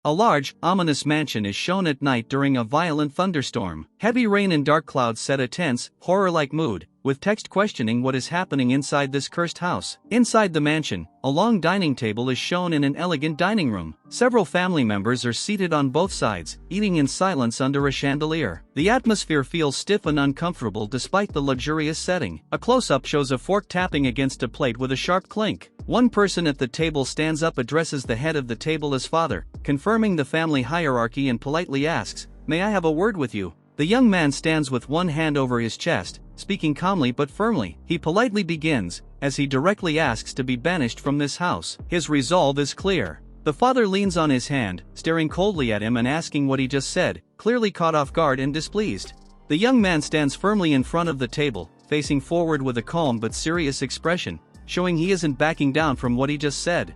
A large, ominous mansion is shown at night during a violent thunderstorm. Heavy rain and dark clouds set a tense, horror-like mood, with text questioning what is happening inside this cursed house. Inside the mansion, a long dining table is shown in an elegant dining room. Several family members are seated on both sides, eating in silence under a chandelier. The atmosphere feels stiff and uncomfortable despite the luxurious setting. A close-up shows a fork tapping against a plate with a sharp clink. One person at the table stands up, addresses the head of the table as father, confirming the family hierarchy, and politely asks, "May I have a word with you?" The young man stands with one hand over his chest, speaking calmly but firmly. He politely begins, as he directly asks to be banished from this house. His resolve is clear. The father leans on his hand, staring coldly at him and asking what he just said, clearly caught off guard and displeased. The young man stands firmly in front of the table, facing forward with a calm but serious expression, showing he isn't backing down from what he just said.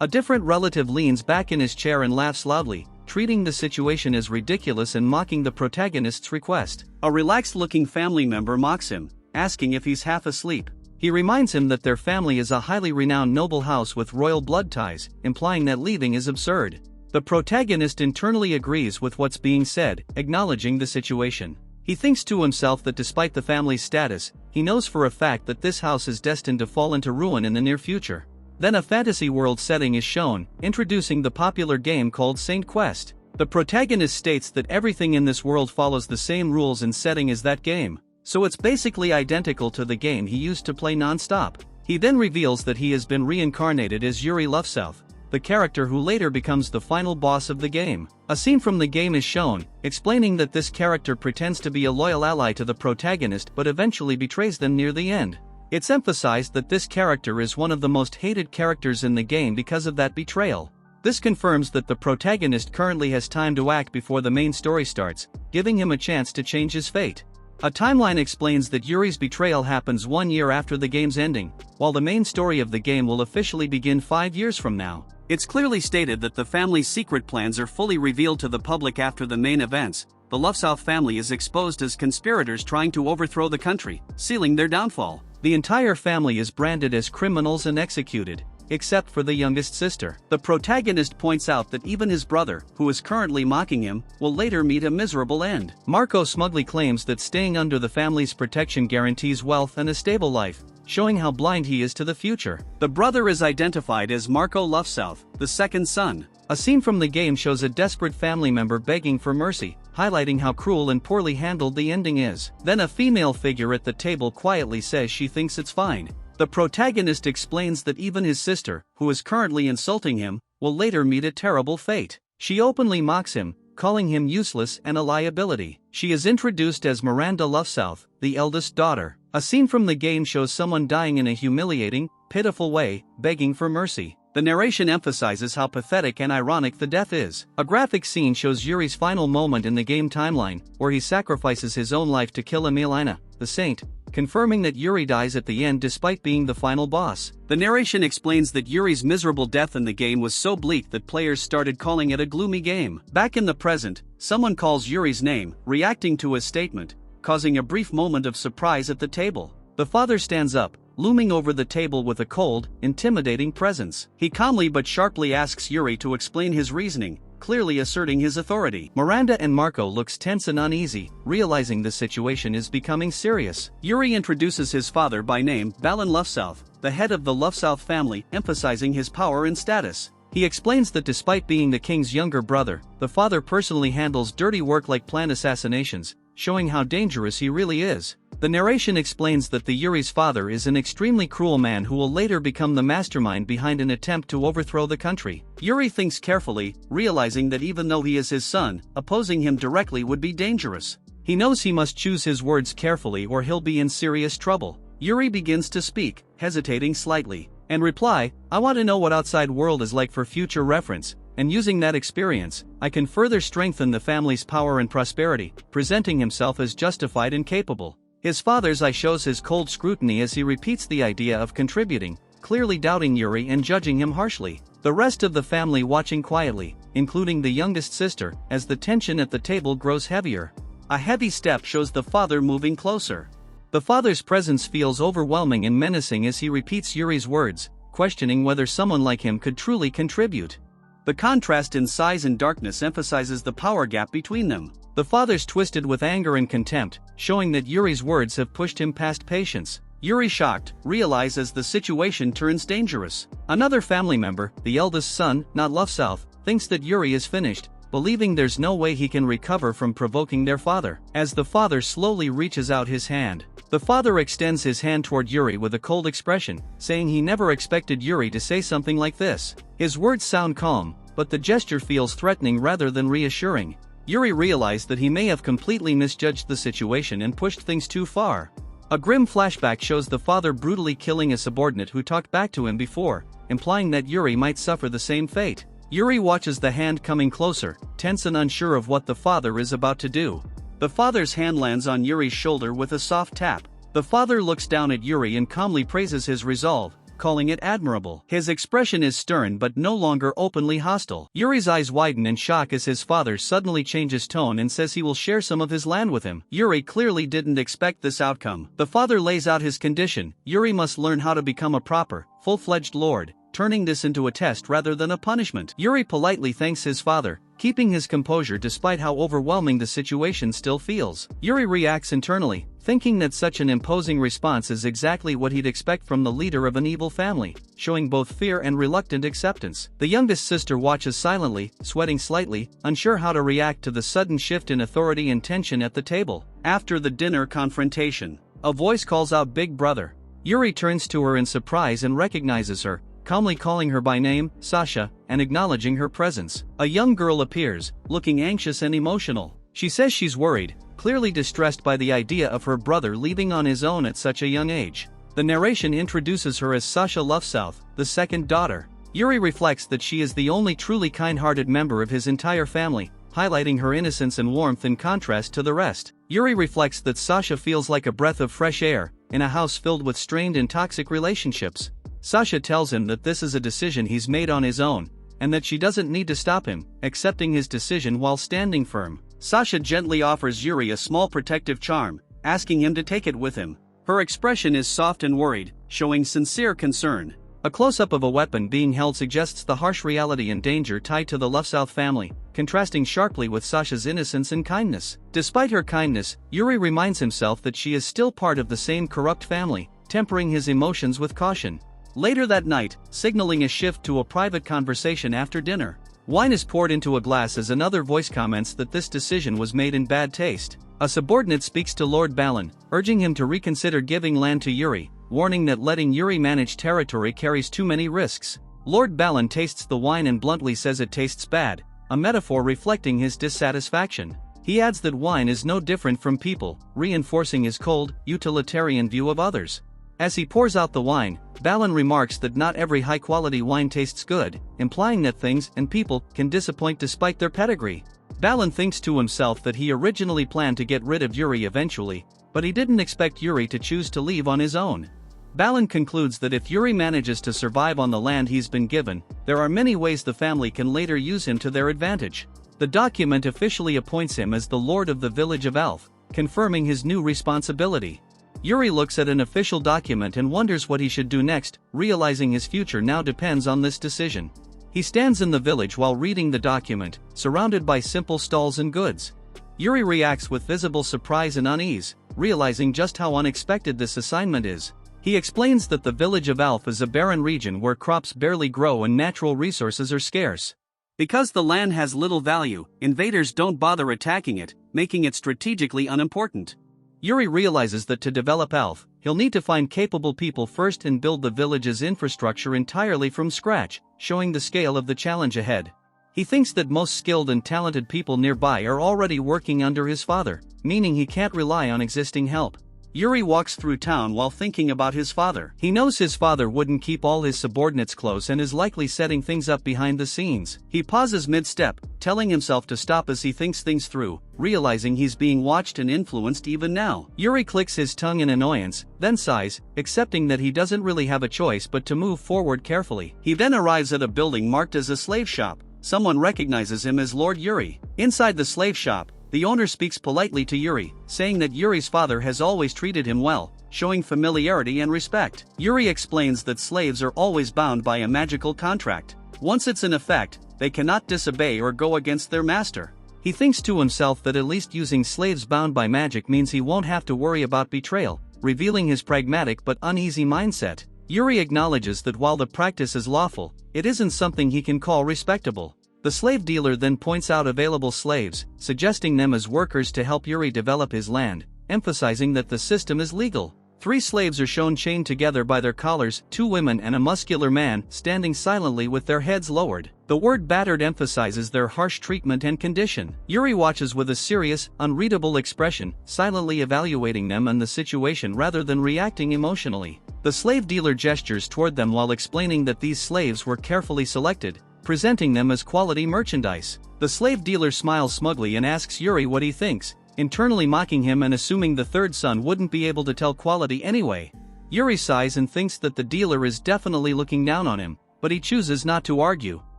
A different relative leans back in his chair and laughs loudly, treating the situation as ridiculous and mocking the protagonist's request. A relaxed-looking family member mocks him, asking if he's half asleep. He reminds him that their family is a highly renowned noble house with royal blood ties, implying that leaving is absurd. The protagonist internally agrees with what's being said, acknowledging the situation. He thinks to himself that despite the family's status, he knows for a fact that this house is destined to fall into ruin in the near future. Then a fantasy world setting is shown, introducing the popular game called Saint Quest. The protagonist states that everything in this world follows the same rules and setting as that game, so it's basically identical to the game he used to play non-stop. He then reveals that he has been reincarnated as Yuri Loveself, the character who later becomes the final boss of the game. A scene from the game is shown, explaining that this character pretends to be a loyal ally to the protagonist but eventually betrays them near the end. It's emphasized that this character is one of the most hated characters in the game because of that betrayal. This confirms that the protagonist currently has time to act before the main story starts, giving him a chance to change his fate. A timeline explains that Yuri's betrayal happens 1 year after the game's ending, while the main story of the game will officially begin 5 years from now. It's clearly stated that the family's secret plans are fully revealed to the public after the main events. The Loveself family is exposed as conspirators trying to overthrow the country, sealing their downfall. The entire family is branded as criminals and executed, except for the youngest sister. The protagonist points out that even his brother, who is currently mocking him, will later meet a miserable end. Marco smugly claims that staying under the family's protection guarantees wealth and a stable life, showing how blind he is to the future. The brother is identified as Marco Loveself, the second son. A scene from the game shows a desperate family member begging for mercy, highlighting how cruel and poorly handled the ending is. Then a female figure at the table quietly says she thinks it's fine. The protagonist explains that even his sister, who is currently insulting him, will later meet a terrible fate. She openly mocks him, calling him useless and a liability. She is introduced as Miranda Loveself, the eldest daughter. A scene from the game shows someone dying in a humiliating, pitiful way, begging for mercy. The narration emphasizes how pathetic and ironic the death is. A graphic scene shows Yuri's final moment in the game timeline, where he sacrifices his own life to kill Emilina, the saint, confirming that Yuri dies at the end despite being the final boss. The narration explains that Yuri's miserable death in the game was so bleak that players started calling it a gloomy game. Back in the present, someone calls Yuri's name, reacting to his statement, causing a brief moment of surprise at the table. The father stands up, looming over the table with a cold, intimidating presence. He calmly but sharply asks Yuri to explain his reasoning, clearly asserting his authority. Miranda and Marco looks tense and uneasy, realizing the situation is becoming serious. Yuri introduces his father by name, Balin Loveself, the head of the Loveself family, emphasizing his power and status. He explains that despite being the king's younger brother, the father personally handles dirty work like planned assassinations, showing how dangerous he really is. The narration explains that the Yuri's father is an extremely cruel man who will later become the mastermind behind an attempt to overthrow the country. Yuri thinks carefully, realizing that even though he is his son, opposing him directly would be dangerous. He knows he must choose his words carefully or he'll be in serious trouble. Yuri begins to speak, hesitating slightly, and reply, "I want to know what outside world is like for future reference, and using that experience, I can further strengthen the family's power and prosperity," presenting himself as justified and capable. His father's eye shows his cold scrutiny as he repeats the idea of contributing, clearly doubting Yuri and judging him harshly. The rest of the family watching quietly, including the youngest sister, as the tension at the table grows heavier. A heavy step shows the father moving closer. The father's presence feels overwhelming and menacing as he repeats Yuri's words, questioning whether someone like him could truly contribute. The contrast in size and darkness emphasizes the power gap between them. The father's twisted with anger and contempt, showing that Yuri's words have pushed him past patience. Yuri, shocked, realizes the situation turns dangerous. Another family member, the eldest son, not Love-South, thinks that Yuri is finished, believing there's no way he can recover from provoking their father. As the father slowly reaches out his hand, the father extends his hand toward Yuri with a cold expression, saying he never expected Yuri to say something like this. His words sound calm, but the gesture feels threatening rather than reassuring. Yuri realized that he may have completely misjudged the situation and pushed things too far. A grim flashback shows the father brutally killing a subordinate who talked back to him before, implying that Yuri might suffer the same fate. Yuri watches the hand coming closer, tense and unsure of what the father is about to do. The father's hand lands on Yuri's shoulder with a soft tap. The father looks down at Yuri and calmly praises his resolve, calling it admirable. His expression is stern but no longer openly hostile. Yuri's eyes widen in shock as his father suddenly changes tone and says he will share some of his land with him. Yuri clearly didn't expect this outcome. The father lays out his condition: Yuri must learn how to become a proper, full-fledged lord, turning this into a test rather than a punishment. Yuri politely thanks his father, keeping his composure despite how overwhelming the situation still feels. Yuri reacts internally, thinking that such an imposing response is exactly what he'd expect from the leader of an evil family, showing both fear and reluctant acceptance. The youngest sister watches silently, sweating slightly, unsure how to react to the sudden shift in authority and tension at the table. After the dinner confrontation, a voice calls out "Big Brother." Yuri turns to her in surprise and recognizes her, calmly calling her by name, Sasha, and acknowledging her presence. A young girl appears, looking anxious and emotional. She says she's worried, clearly distressed by the idea of her brother leaving on his own at such a young age. The narration introduces her as Sasha Love-South, the second daughter. Yuri reflects that she is the only truly kind-hearted member of his entire family, highlighting her innocence and warmth in contrast to the rest. Yuri reflects that Sasha feels like a breath of fresh air, in a house filled with strained and toxic relationships. Sasha tells him that this is a decision he's made on his own, and that she doesn't need to stop him, accepting his decision while standing firm. Sasha gently offers Yuri a small protective charm, asking him to take it with him. Her expression is soft and worried, showing sincere concern. A close-up of a weapon being held suggests the harsh reality and danger tied to the Love-South family, contrasting sharply with Sasha's innocence and kindness. Despite her kindness, Yuri reminds himself that she is still part of the same corrupt family, tempering his emotions with caution. Later that night, signaling a shift to a private conversation after dinner, wine is poured into a glass as another voice comments that this decision was made in bad taste. A subordinate speaks to Lord Balin, urging him to reconsider giving land to Yuri, warning that letting Yuri manage territory carries too many risks. Lord Balin tastes the wine and bluntly says it tastes bad, a metaphor reflecting his dissatisfaction. He adds that wine is no different from people, reinforcing his cold, utilitarian view of others. As he pours out the wine, Balin remarks that not every high-quality wine tastes good, implying that things and people can disappoint despite their pedigree. Balin thinks to himself that he originally planned to get rid of Yuri eventually, but he didn't expect Yuri to choose to leave on his own. Balin concludes that if Yuri manages to survive on the land he's been given, there are many ways the family can later use him to their advantage. The document officially appoints him as the Lord of the Village of Elf, confirming his new responsibility. Yuri looks at an official document and wonders what he should do next, realizing his future now depends on this decision. He stands in the village while reading the document, surrounded by simple stalls and goods. Yuri reacts with visible surprise and unease, realizing just how unexpected this assignment is. He explains that the village of Alf is a barren region where crops barely grow and natural resources are scarce. Because the land has little value, invaders don't bother attacking it, making it strategically unimportant. Yuri realizes that to develop Alf, he'll need to find capable people first and build the village's infrastructure entirely from scratch, showing the scale of the challenge ahead. He thinks that most skilled and talented people nearby are already working under his father, meaning he can't rely on existing help. Yuri walks through town while thinking about his father. He knows his father wouldn't keep all his subordinates close and is likely setting things up behind the scenes. He pauses mid-step, telling himself to stop as he thinks things through, realizing he's being watched and influenced even now. Yuri clicks his tongue in annoyance, then sighs, accepting that he doesn't really have a choice but to move forward carefully. He then arrives at a building marked as a slave shop. Someone recognizes him as Lord Yuri. Inside the slave shop, the owner speaks politely to Yuri, saying that Yuri's father has always treated him well, showing familiarity and respect. Yuri explains that slaves are always bound by a magical contract. Once it's in effect, they cannot disobey or go against their master. He thinks to himself that at least using slaves bound by magic means he won't have to worry about betrayal, revealing his pragmatic but uneasy mindset. Yuri acknowledges that while the practice is lawful, it isn't something he can call respectable. The slave dealer then points out available slaves, suggesting them as workers to help Yuri develop his land, emphasizing that the system is legal. 3 slaves are shown chained together by their collars, 2 women and a muscular man standing silently with their heads lowered. The word battered emphasizes their harsh treatment and condition. Yuri watches with a serious, unreadable expression, silently evaluating them and the situation rather than reacting emotionally. The slave dealer gestures toward them while explaining that these slaves were carefully selected, presenting them as quality merchandise. The slave dealer smiles smugly and asks Yuri what he thinks, internally mocking him and assuming the third son wouldn't be able to tell quality anyway. Yuri sighs and thinks that the dealer is definitely looking down on him, but he chooses not to argue.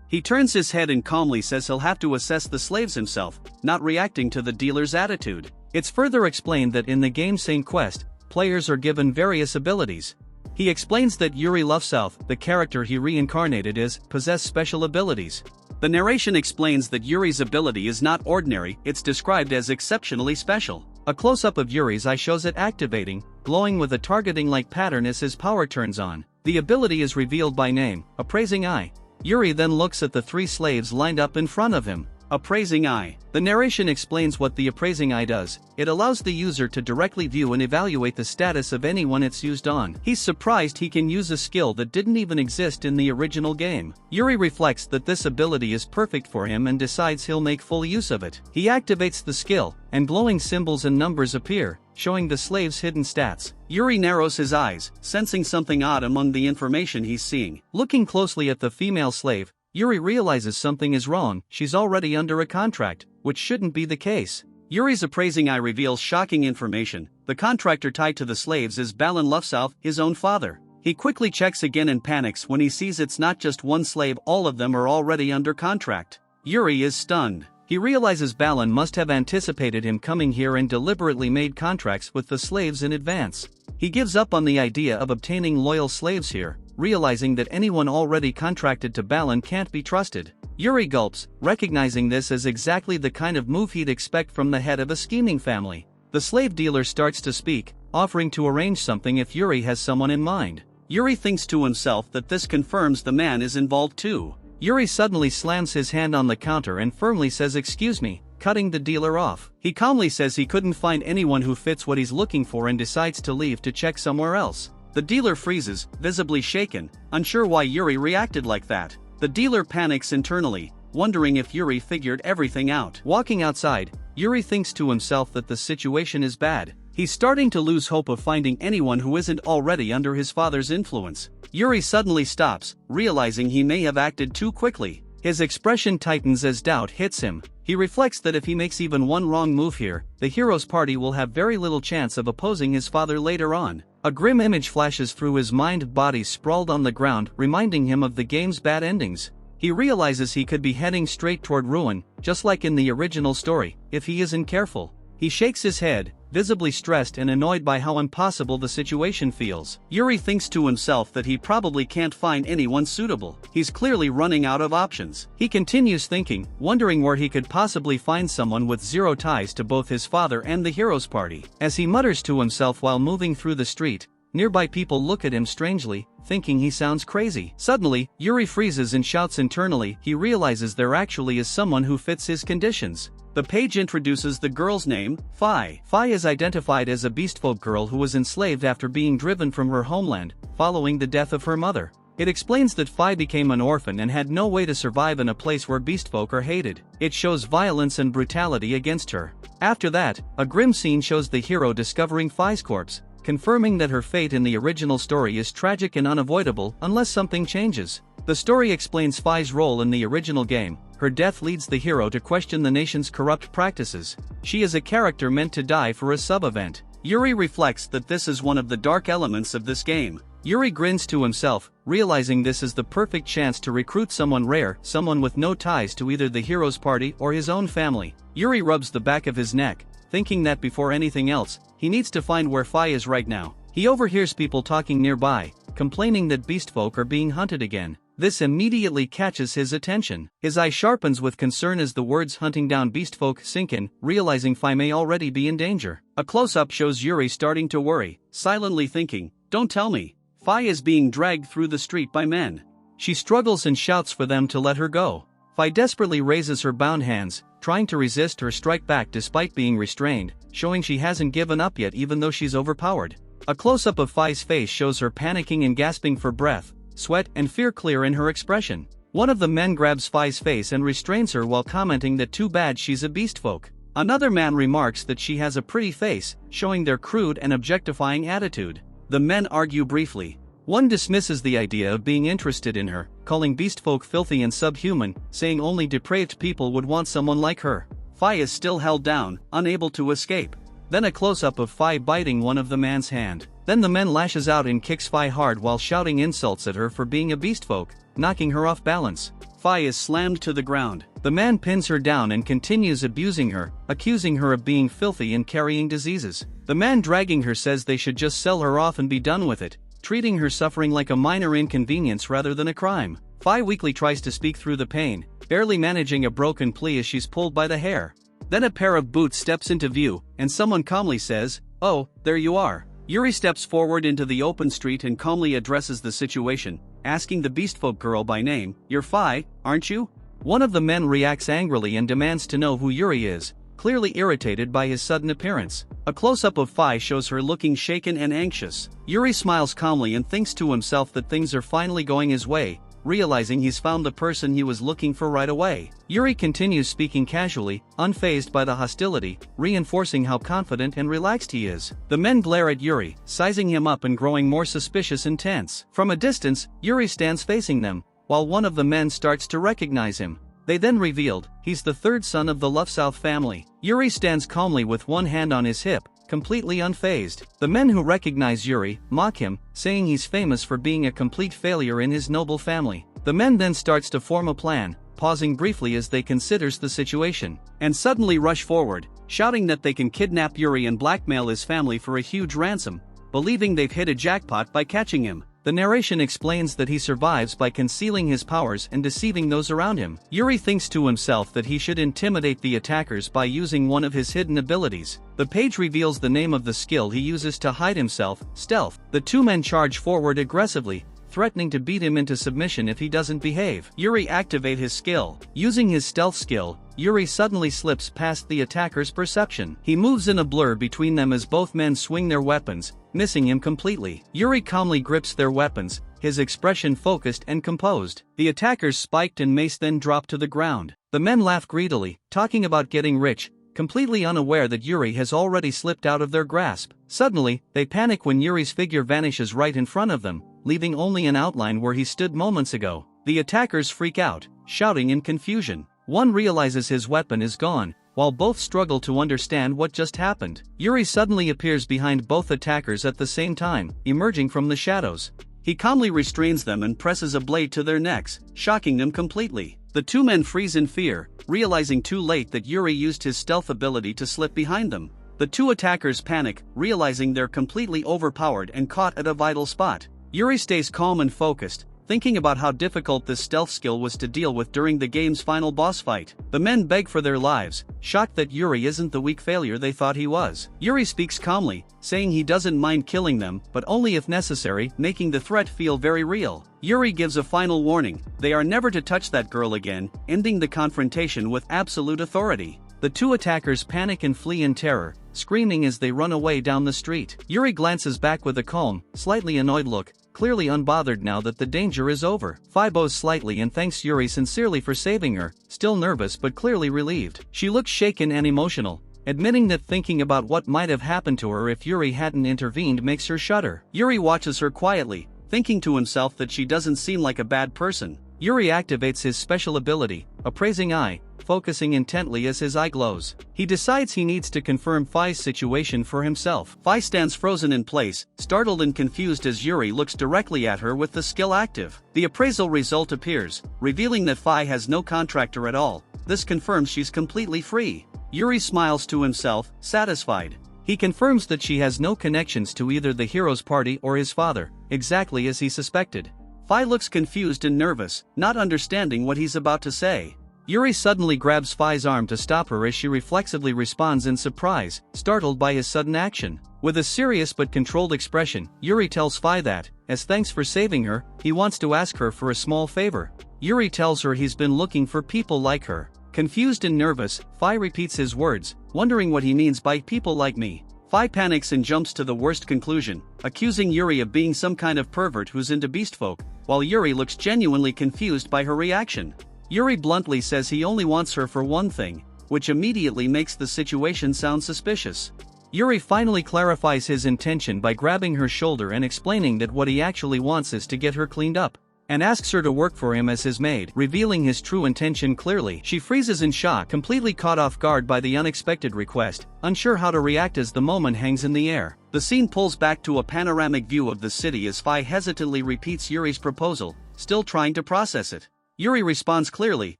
He turns his head and calmly says he'll have to assess the slaves himself, not reacting to the dealer's attitude. It's further explained that in the game's Sane Quest, players are given various abilities. He explains that Yuri Loveself, the character he reincarnated as, possess special abilities. The narration explains that Yuri's ability is not ordinary, it's described as exceptionally special. A close-up of Yuri's eye shows it activating, glowing with a targeting-like pattern as his power turns on. The ability is revealed by name, Appraising Eye. Yuri then looks at the 3 slaves lined up in front of him. Appraising Eye. The narration explains what the Appraising Eye does. It allows the user to directly view and evaluate the status of anyone it's used on. He's surprised he can use a skill that didn't even exist in the original game. Yuri reflects that this ability is perfect for him and decides he'll make full use of it. He activates the skill, and glowing symbols and numbers appear, showing the slave's hidden stats. Yuri narrows his eyes, sensing something odd among the information he's seeing. Looking closely at the female slave, Yuri realizes something is wrong. She's already under a contract, which shouldn't be the case. Yuri's Appraising Eye reveals shocking information. The contractor tied to the slaves is Balan Loveself, his own father. He quickly checks again and panics when he sees it's not just one slave, all of them are already under contract. Yuri is stunned. He realizes Balan must have anticipated him coming here and deliberately made contracts with the slaves in advance. He gives up on the idea of obtaining loyal slaves here, realizing that anyone already contracted to Balan can't be trusted. Yuri gulps, recognizing this as exactly the kind of move he'd expect from the head of a scheming family. The slave dealer starts to speak, offering to arrange something if Yuri has someone in mind. Yuri thinks to himself that this confirms the man is involved too. Yuri suddenly slams his hand on the counter and firmly says "excuse me," cutting the dealer off. He calmly says he couldn't find anyone who fits what he's looking for and decides to leave to check somewhere else. The dealer freezes, visibly shaken, unsure why Yuri reacted like that. The dealer panics internally, wondering if Yuri figured everything out. Walking outside, Yuri thinks to himself that the situation is bad. He's starting to lose hope of finding anyone who isn't already under his father's influence. Yuri suddenly stops, realizing he may have acted too quickly. His expression tightens as doubt hits him. He reflects that if he makes even one wrong move here, the hero's party will have very little chance of opposing his father later on. A grim image flashes through his mind, bodies sprawled on the ground, reminding him of the game's bad endings. He realizes he could be heading straight toward ruin, just like in the original story, if he isn't careful. He shakes his head, visibly stressed and annoyed by how impossible the situation feels. Yuri thinks to himself that he probably can't find anyone suitable. He's clearly running out of options. He continues thinking, wondering where he could possibly find someone with zero ties to both his father and the hero's party. As he mutters to himself while moving through the street, nearby people look at him strangely, thinking he sounds crazy. Suddenly, Yuri freezes and shouts internally. He realizes there actually is someone who fits his conditions. The page introduces the girl's name, Phi. Phi is identified as a beastfolk girl who was enslaved after being driven from her homeland, following the death of her mother. It explains that Phi became an orphan and had no way to survive in a place where beastfolk are hated. It shows violence and brutality against her. After that, a grim scene shows the hero discovering Phi's corpse, confirming that her fate in the original story is tragic and unavoidable unless something changes. The story explains Phi's role in the original game. Her death leads the hero to question the nation's corrupt practices. She is a character meant to die for a sub-event. Yuri reflects that this is one of the dark elements of this game. Yuri grins to himself, realizing this is the perfect chance to recruit someone rare, someone with no ties to either the hero's party or his own family. Yuri rubs the back of his neck, thinking that before anything else, he needs to find where Phi is right now. He overhears people talking nearby, complaining that beastfolk are being hunted again. This immediately catches his attention. His eye sharpens with concern as the words hunting down beastfolk sink in, realizing Fi may already be in danger. A close-up shows Yuri starting to worry, silently thinking, "Don't tell me. Fi is being dragged through the street by men." She struggles and shouts for them to let her go. Fi desperately raises her bound hands, trying to resist or strike back despite being restrained, showing she hasn't given up yet even though she's overpowered. A close-up of Fi's face shows her panicking and gasping for breath, sweat and fear clear in her expression. One of the men grabs Fi's face and restrains her while commenting that too bad she's a beastfolk. Another man remarks that she has a pretty face, showing their crude and objectifying attitude. The men argue briefly. One dismisses the idea of being interested in her, calling beastfolk filthy and subhuman, saying only depraved people would want someone like her. Fi is still held down, unable to escape. Then a close-up of Fi biting one of the man's hand. Then the man lashes out and kicks Fi hard while shouting insults at her for being a beastfolk, knocking her off balance. Fi is slammed to the ground. The man pins her down and continues abusing her, accusing her of being filthy and carrying diseases. The man dragging her says they should just sell her off and be done with it, treating her suffering like a minor inconvenience rather than a crime. Fi weakly tries to speak through the pain, barely managing a broken plea as she's pulled by the hair. Then a pair of boots steps into view, and someone calmly says, "Oh, there you are." Yuri steps forward into the open street and calmly addresses the situation, asking the beastfolk girl by name, "You're Fi, aren't you?" One of the men reacts angrily and demands to know who Yuri is, clearly irritated by his sudden appearance. A close-up of Fi shows her looking shaken and anxious. Yuri smiles calmly and thinks to himself that things are finally going his way, realizing he's found the person he was looking for right away. Yuri continues speaking casually, unfazed by the hostility, reinforcing how confident and relaxed he is. The men glare at Yuri, sizing him up and growing more suspicious and tense. From a distance, Yuri stands facing them, while one of the men starts to recognize him. They then revealed, he's the third son of the Lufsouth family. Yuri stands calmly with one hand on his hip, completely unfazed. The men who recognize Yuri mock him, saying he's famous for being a complete failure in his noble family. The men then starts to form a plan, pausing briefly as they considers the situation, and suddenly rush forward, shouting that they can kidnap Yuri and blackmail his family for a huge ransom, believing they've hit a jackpot by catching him. The narration explains that he survives by concealing his powers and deceiving those around him. Yuri thinks to himself that he should intimidate the attackers by using one of his hidden abilities. The page reveals the name of the skill he uses to hide himself, stealth. The two men charge forward aggressively, threatening to beat him into submission if he doesn't behave. Yuri activates his skill. Using his stealth skill, Yuri suddenly slips past the attacker's perception. He moves in a blur between them as both men swing their weapons, missing him completely. Yuri calmly grips their weapons, his expression focused and composed. The attackers spiked and mace then dropped to the ground. The men laugh greedily, talking about getting rich, completely unaware that Yuri has already slipped out of their grasp. Suddenly, they panic when Yuri's figure vanishes right in front of them, leaving only an outline where he stood moments ago. The attackers freak out, shouting in confusion. One realizes his weapon is gone, while both struggle to understand what just happened. Yuri suddenly appears behind both attackers at the same time, emerging from the shadows. He calmly restrains them and presses a blade to their necks, shocking them completely. The two men freeze in fear, realizing too late that Yuri used his stealth ability to slip behind them. The two attackers panic, realizing they're completely overpowered and caught at a vital spot. Yuri stays calm and focused, thinking about how difficult this stealth skill was to deal with during the game's final boss fight. The men beg for their lives, shocked that Yuri isn't the weak failure they thought he was. Yuri speaks calmly, saying he doesn't mind killing them, but only if necessary, making the threat feel very real. Yuri gives a final warning: they are never to touch that girl again, ending the confrontation with absolute authority. The two attackers panic and flee in terror, screaming as they run away down the street. Yuri glances back with a calm, slightly annoyed look, clearly unbothered now that the danger is over. Fi bows slightly and thanks Yuri sincerely for saving her, still nervous but clearly relieved. She looks shaken and emotional, admitting that thinking about what might have happened to her if Yuri hadn't intervened makes her shudder. Yuri watches her quietly, thinking to himself that she doesn't seem like a bad person. Yuri activates his special ability, Appraising Eye, focusing intently as his eye glows. He decides he needs to confirm Fi's situation for himself. Fi stands frozen in place, startled and confused as Yuri looks directly at her with the skill active. The appraisal result appears, revealing that Fi has no contractor at all. This confirms she's completely free. Yuri smiles to himself, satisfied. He confirms that she has no connections to either the hero's party or his father, exactly as he suspected. Fi looks confused and nervous, not understanding what he's about to say. Yuri suddenly grabs Fi's arm to stop her as she reflexively responds in surprise, startled by his sudden action. With a serious but controlled expression, Yuri tells Fi that, as thanks for saving her, he wants to ask her for a small favor. Yuri tells her he's been looking for people like her. Confused and nervous, Fi repeats his words, wondering what he means by people like me. Fi panics and jumps to the worst conclusion, accusing Yuri of being some kind of pervert who's into beastfolk, while Yuri looks genuinely confused by her reaction. Yuri bluntly says he only wants her for one thing, which immediately makes the situation sound suspicious. Yuri finally clarifies his intention by grabbing her shoulder and explaining that what he actually wants is to get her cleaned up, and asks her to work for him as his maid, revealing his true intention clearly. She freezes in shock, completely caught off guard by the unexpected request, unsure how to react as the moment hangs in the air. The scene pulls back to a panoramic view of the city as Fi hesitantly repeats Yuri's proposal, still trying to process it. Yuri responds clearly,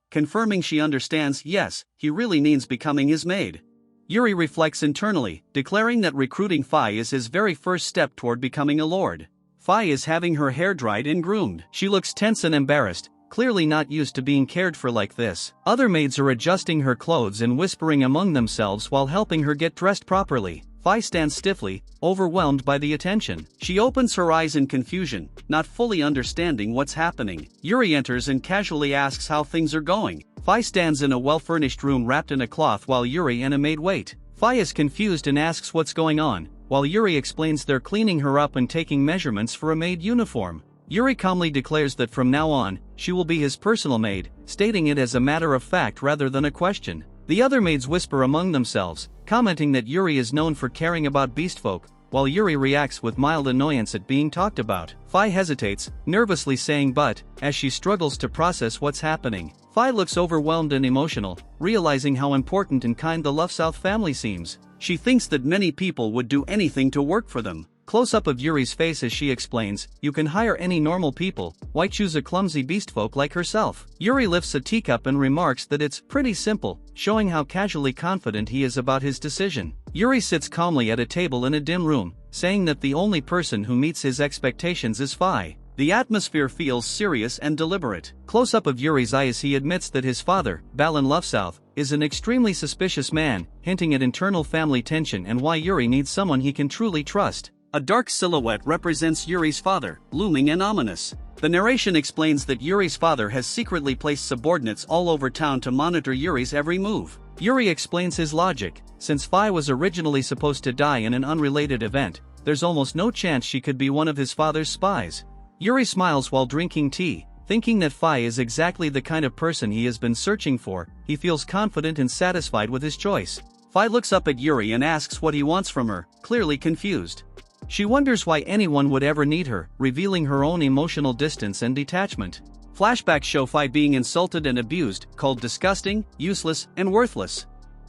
confirming she understands. Yes, he really means becoming his maid. Yuri reflects internally, declaring that recruiting Fi is his very first step toward becoming a lord. Fi is having her hair dried and groomed. She looks tense and embarrassed, clearly not used to being cared for like this. Other maids are adjusting her clothes and whispering among themselves while helping her get dressed properly. Fi stands stiffly, overwhelmed by the attention. She opens her eyes in confusion, not fully understanding what's happening. Yuri enters and casually asks how things are going. Fi stands in a well-furnished room wrapped in a cloth while Yuri and a maid wait. Fi is confused and asks what's going on, while Yuri explains they're cleaning her up and taking measurements for a maid uniform. Yuri calmly declares that from now on, she will be his personal maid, stating it as a matter of fact rather than a question. The other maids whisper among themselves, commenting that Yuri is known for caring about beastfolk, while Yuri reacts with mild annoyance at being talked about. Fi hesitates, nervously saying but, as she struggles to process what's happening. Fi looks overwhelmed and emotional, realizing how important and kind the Love-South family seems. She thinks that many people would do anything to work for them. Close-up of Yuri's face as she explains, you can hire any normal people, why choose a clumsy beastfolk like herself? Yuri lifts a teacup and remarks that it's pretty simple, showing how casually confident he is about his decision. Yuri sits calmly at a table in a dim room, saying that the only person who meets his expectations is Fi. The atmosphere feels serious and deliberate. Close-up of Yuri's eye as he admits that his father, Balin Love-South, is an extremely suspicious man, hinting at internal family tension and why Yuri needs someone he can truly trust. A dark silhouette represents Yuri's father, looming and ominous. The narration explains that Yuri's father has secretly placed subordinates all over town to monitor Yuri's every move. Yuri explains his logic. Since Fi was originally supposed to die in an unrelated event, there's almost no chance she could be one of his father's spies. Yuri smiles while drinking tea, thinking that Fi is exactly the kind of person he has been searching for. He feels confident and satisfied with his choice. Fi looks up at Yuri and asks what he wants from her, clearly confused. She wonders why anyone would ever need her, revealing her own emotional distance and detachment. Flashbacks show Fi being insulted and abused, called disgusting, useless, and worthless.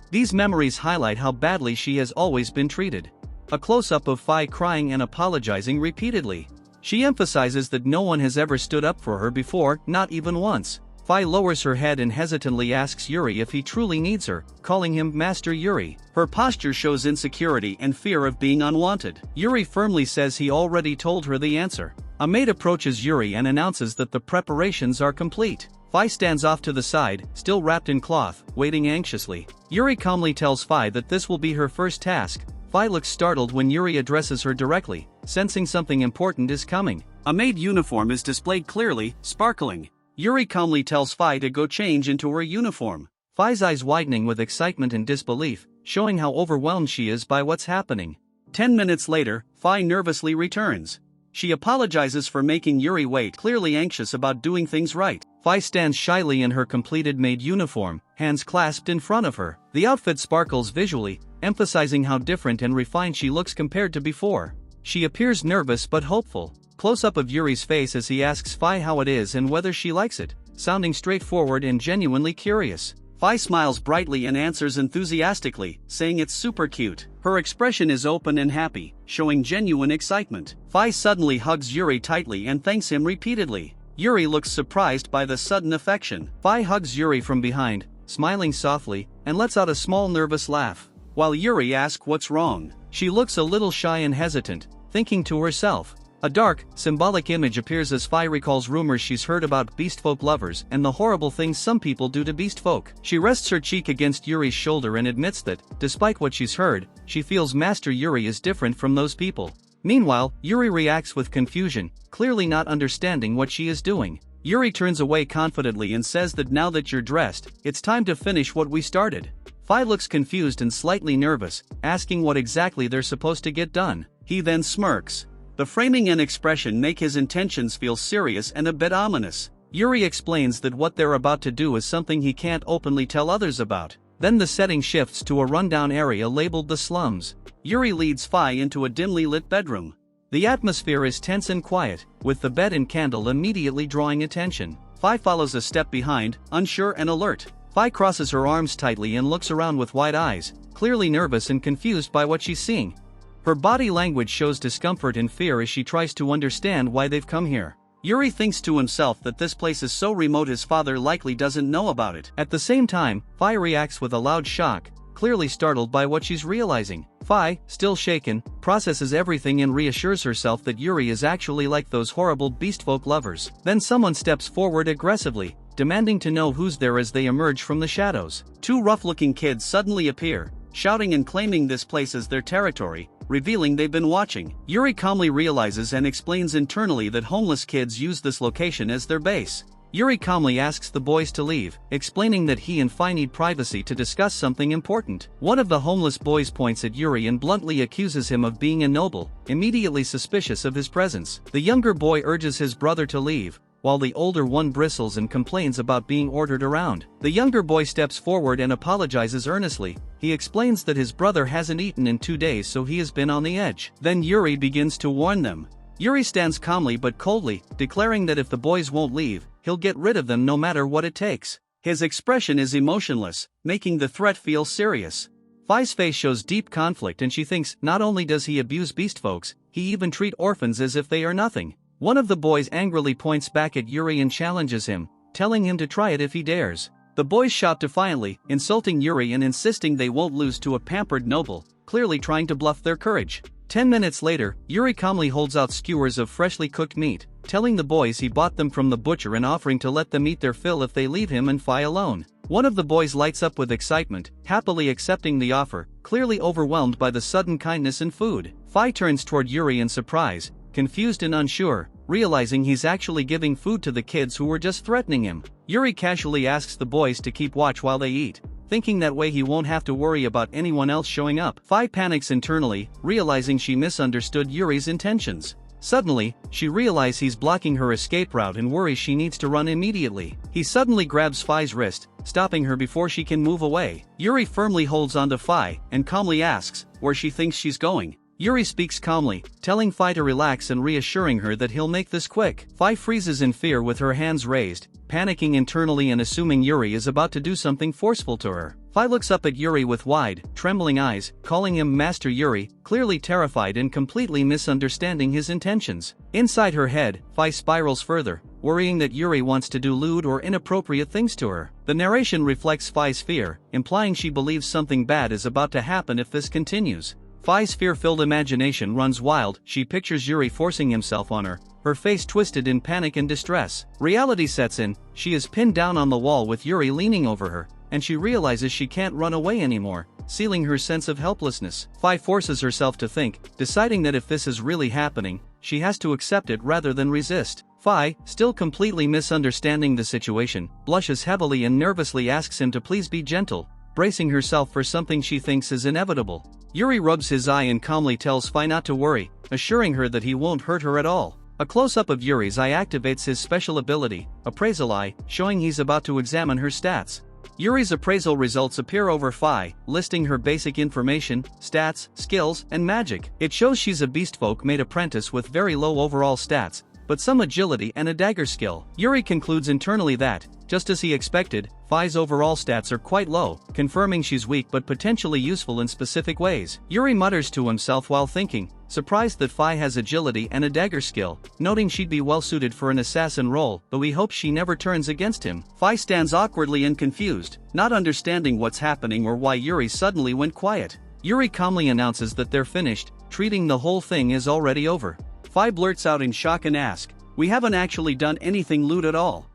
These memories highlight how badly she has always been treated. A close-up of Fi crying and apologizing repeatedly. She emphasizes that no one has ever stood up for her before, not even once. Fi lowers her head and hesitantly asks Yuri if he truly needs her, calling him Master Yuri. Her posture shows insecurity and fear of being unwanted. Yuri firmly says he already told her the answer. A maid approaches Yuri and announces that the preparations are complete. Fi stands off to the side, still wrapped in cloth, waiting anxiously. Yuri calmly tells Fi that this will be her first task. Fi looks startled when Yuri addresses her directly, sensing something important is coming. A maid uniform is displayed clearly, sparkling. Yuri calmly tells Fi to go change into her uniform. Fi's eyes widening with excitement and disbelief, showing how overwhelmed she is by what's happening. 10 minutes later, Fi nervously returns. She apologizes for making Yuri wait, clearly anxious about doing things right. Fi stands shyly in her completed maid uniform, hands clasped in front of her. The outfit sparkles visually, emphasizing how different and refined she looks compared to before. She appears nervous but hopeful. Close-up of Yuri's face as he asks Fi how it is and whether she likes it, sounding straightforward and genuinely curious. Fi smiles brightly and answers enthusiastically, saying it's super cute. Her expression is open and happy, showing genuine excitement. Fi suddenly hugs Yuri tightly and thanks him repeatedly. Yuri looks surprised by the sudden affection. Fi hugs Yuri from behind, smiling softly, and lets out a small nervous laugh. While Yuri asks what's wrong, she looks a little shy and hesitant, thinking to herself, A dark, symbolic image appears as Fi recalls rumors she's heard about beastfolk lovers and the horrible things some people do to beastfolk. She rests her cheek against Yuri's shoulder and admits that, despite what she's heard, she feels Master Yuri is different from those people. Meanwhile, Yuri reacts with confusion, clearly not understanding what she is doing. Yuri turns away confidently and says that now that you're dressed, it's time to finish what we started. Fi looks confused and slightly nervous, asking what exactly they're supposed to get done. He then smirks. The framing and expression make his intentions feel serious and a bit ominous. Yuri explains that what they're about to do is something he can't openly tell others about. Then the setting shifts to a rundown area labeled the slums. Yuri leads Fi into a dimly lit bedroom. The atmosphere is tense and quiet, with the bed and candle immediately drawing attention. Fi follows a step behind, unsure and alert. Fi crosses her arms tightly and looks around with wide eyes, clearly nervous and confused by what she's seeing. Her body language shows discomfort and fear as she tries to understand why they've come here. Yuri thinks to himself that this place is so remote his father likely doesn't know about it. At the same time, Fi reacts with a loud shock, clearly startled by what she's realizing. Fi, still shaken, processes everything and reassures herself that Yuri is actually like those horrible beastfolk lovers. Then someone steps forward aggressively, demanding to know who's there as they emerge from the shadows. Two rough-looking kids suddenly appear, shouting and claiming this place as their territory, revealing they've been watching. Yuri calmly realizes and explains internally that homeless kids use this location as their base. Yuri calmly asks the boys to leave, explaining that he and Fi need privacy to discuss something important. One of the homeless boys points at Yuri and bluntly accuses him of being a noble, immediately suspicious of his presence. The younger boy urges his brother to leave, while the older one bristles and complains about being ordered around. The younger boy steps forward and apologizes earnestly. He explains that his brother hasn't eaten in 2 days, so he has been on the edge. Then Yuri begins to warn them. Yuri stands calmly but coldly, declaring that if the boys won't leave, he'll get rid of them no matter what it takes. His expression is emotionless, making the threat feel serious. Fi's face shows deep conflict and she thinks not only does he abuse beastfolks, he even treats orphans as if they are nothing. One of the boys angrily points back at Yuri and challenges him, telling him to try it if he dares. The boys shout defiantly, insulting Yuri and insisting they won't lose to a pampered noble, clearly trying to bluff their courage. 10 minutes later, Yuri calmly holds out skewers of freshly cooked meat, telling the boys he bought them from the butcher and offering to let them eat their fill if they leave him and Fi alone. One of the boys lights up with excitement, happily accepting the offer, clearly overwhelmed by the sudden kindness and food. Fi turns toward Yuri in surprise, confused and unsure, realizing he's actually giving food to the kids who were just threatening him. Yuri casually asks the boys to keep watch while they eat, thinking that way he won't have to worry about anyone else showing up. Fi panics internally, realizing she misunderstood Yuri's intentions. Suddenly, she realizes he's blocking her escape route and worries she needs to run immediately. He suddenly grabs Fi's wrist, stopping her before she can move away. Yuri firmly holds onto Fi and calmly asks where she thinks she's going. Yuri speaks calmly, telling Fi to relax and reassuring her that he'll make this quick. Fi freezes in fear with her hands raised, panicking internally and assuming Yuri is about to do something forceful to her. Fi looks up at Yuri with wide, trembling eyes, calling him Master Yuri, clearly terrified and completely misunderstanding his intentions. Inside her head, Fi spirals further, worrying that Yuri wants to do lewd or inappropriate things to her. The narration reflects Fi's fear, implying she believes something bad is about to happen if this continues. Fi's fear-filled imagination runs wild. She pictures Yuri forcing himself on her, her face twisted in panic and distress. Reality sets in, she is pinned down on the wall with Yuri leaning over her, and she realizes she can't run away anymore, sealing her sense of helplessness. Fi forces herself to think, deciding that if this is really happening, she has to accept it rather than resist. Fi, still completely misunderstanding the situation, blushes heavily and nervously asks him to please be gentle, bracing herself for something she thinks is inevitable. Yuri rubs his eye and calmly tells Fi not to worry, assuring her that he won't hurt her at all. A close-up of Yuri's eye activates his special ability, Appraisal Eye, showing he's about to examine her stats. Yuri's appraisal results appear over Fi, listing her basic information, stats, skills, and magic. It shows she's a beastfolk made apprentice with very low overall stats, but some agility and a dagger skill. Yuri concludes internally that, just as he expected, Fi's overall stats are quite low, confirming she's weak but potentially useful in specific ways. Yuri mutters to himself while thinking, surprised that Fi has agility and a dagger skill, noting she'd be well suited for an assassin role, though he hopes she never turns against him. Fi stands awkwardly and confused, not understanding what's happening or why Yuri suddenly went quiet. Yuri calmly announces that they're finished, treating the whole thing as already over. Fi blurts out in shock and asks, "We haven't actually done anything lewd at all."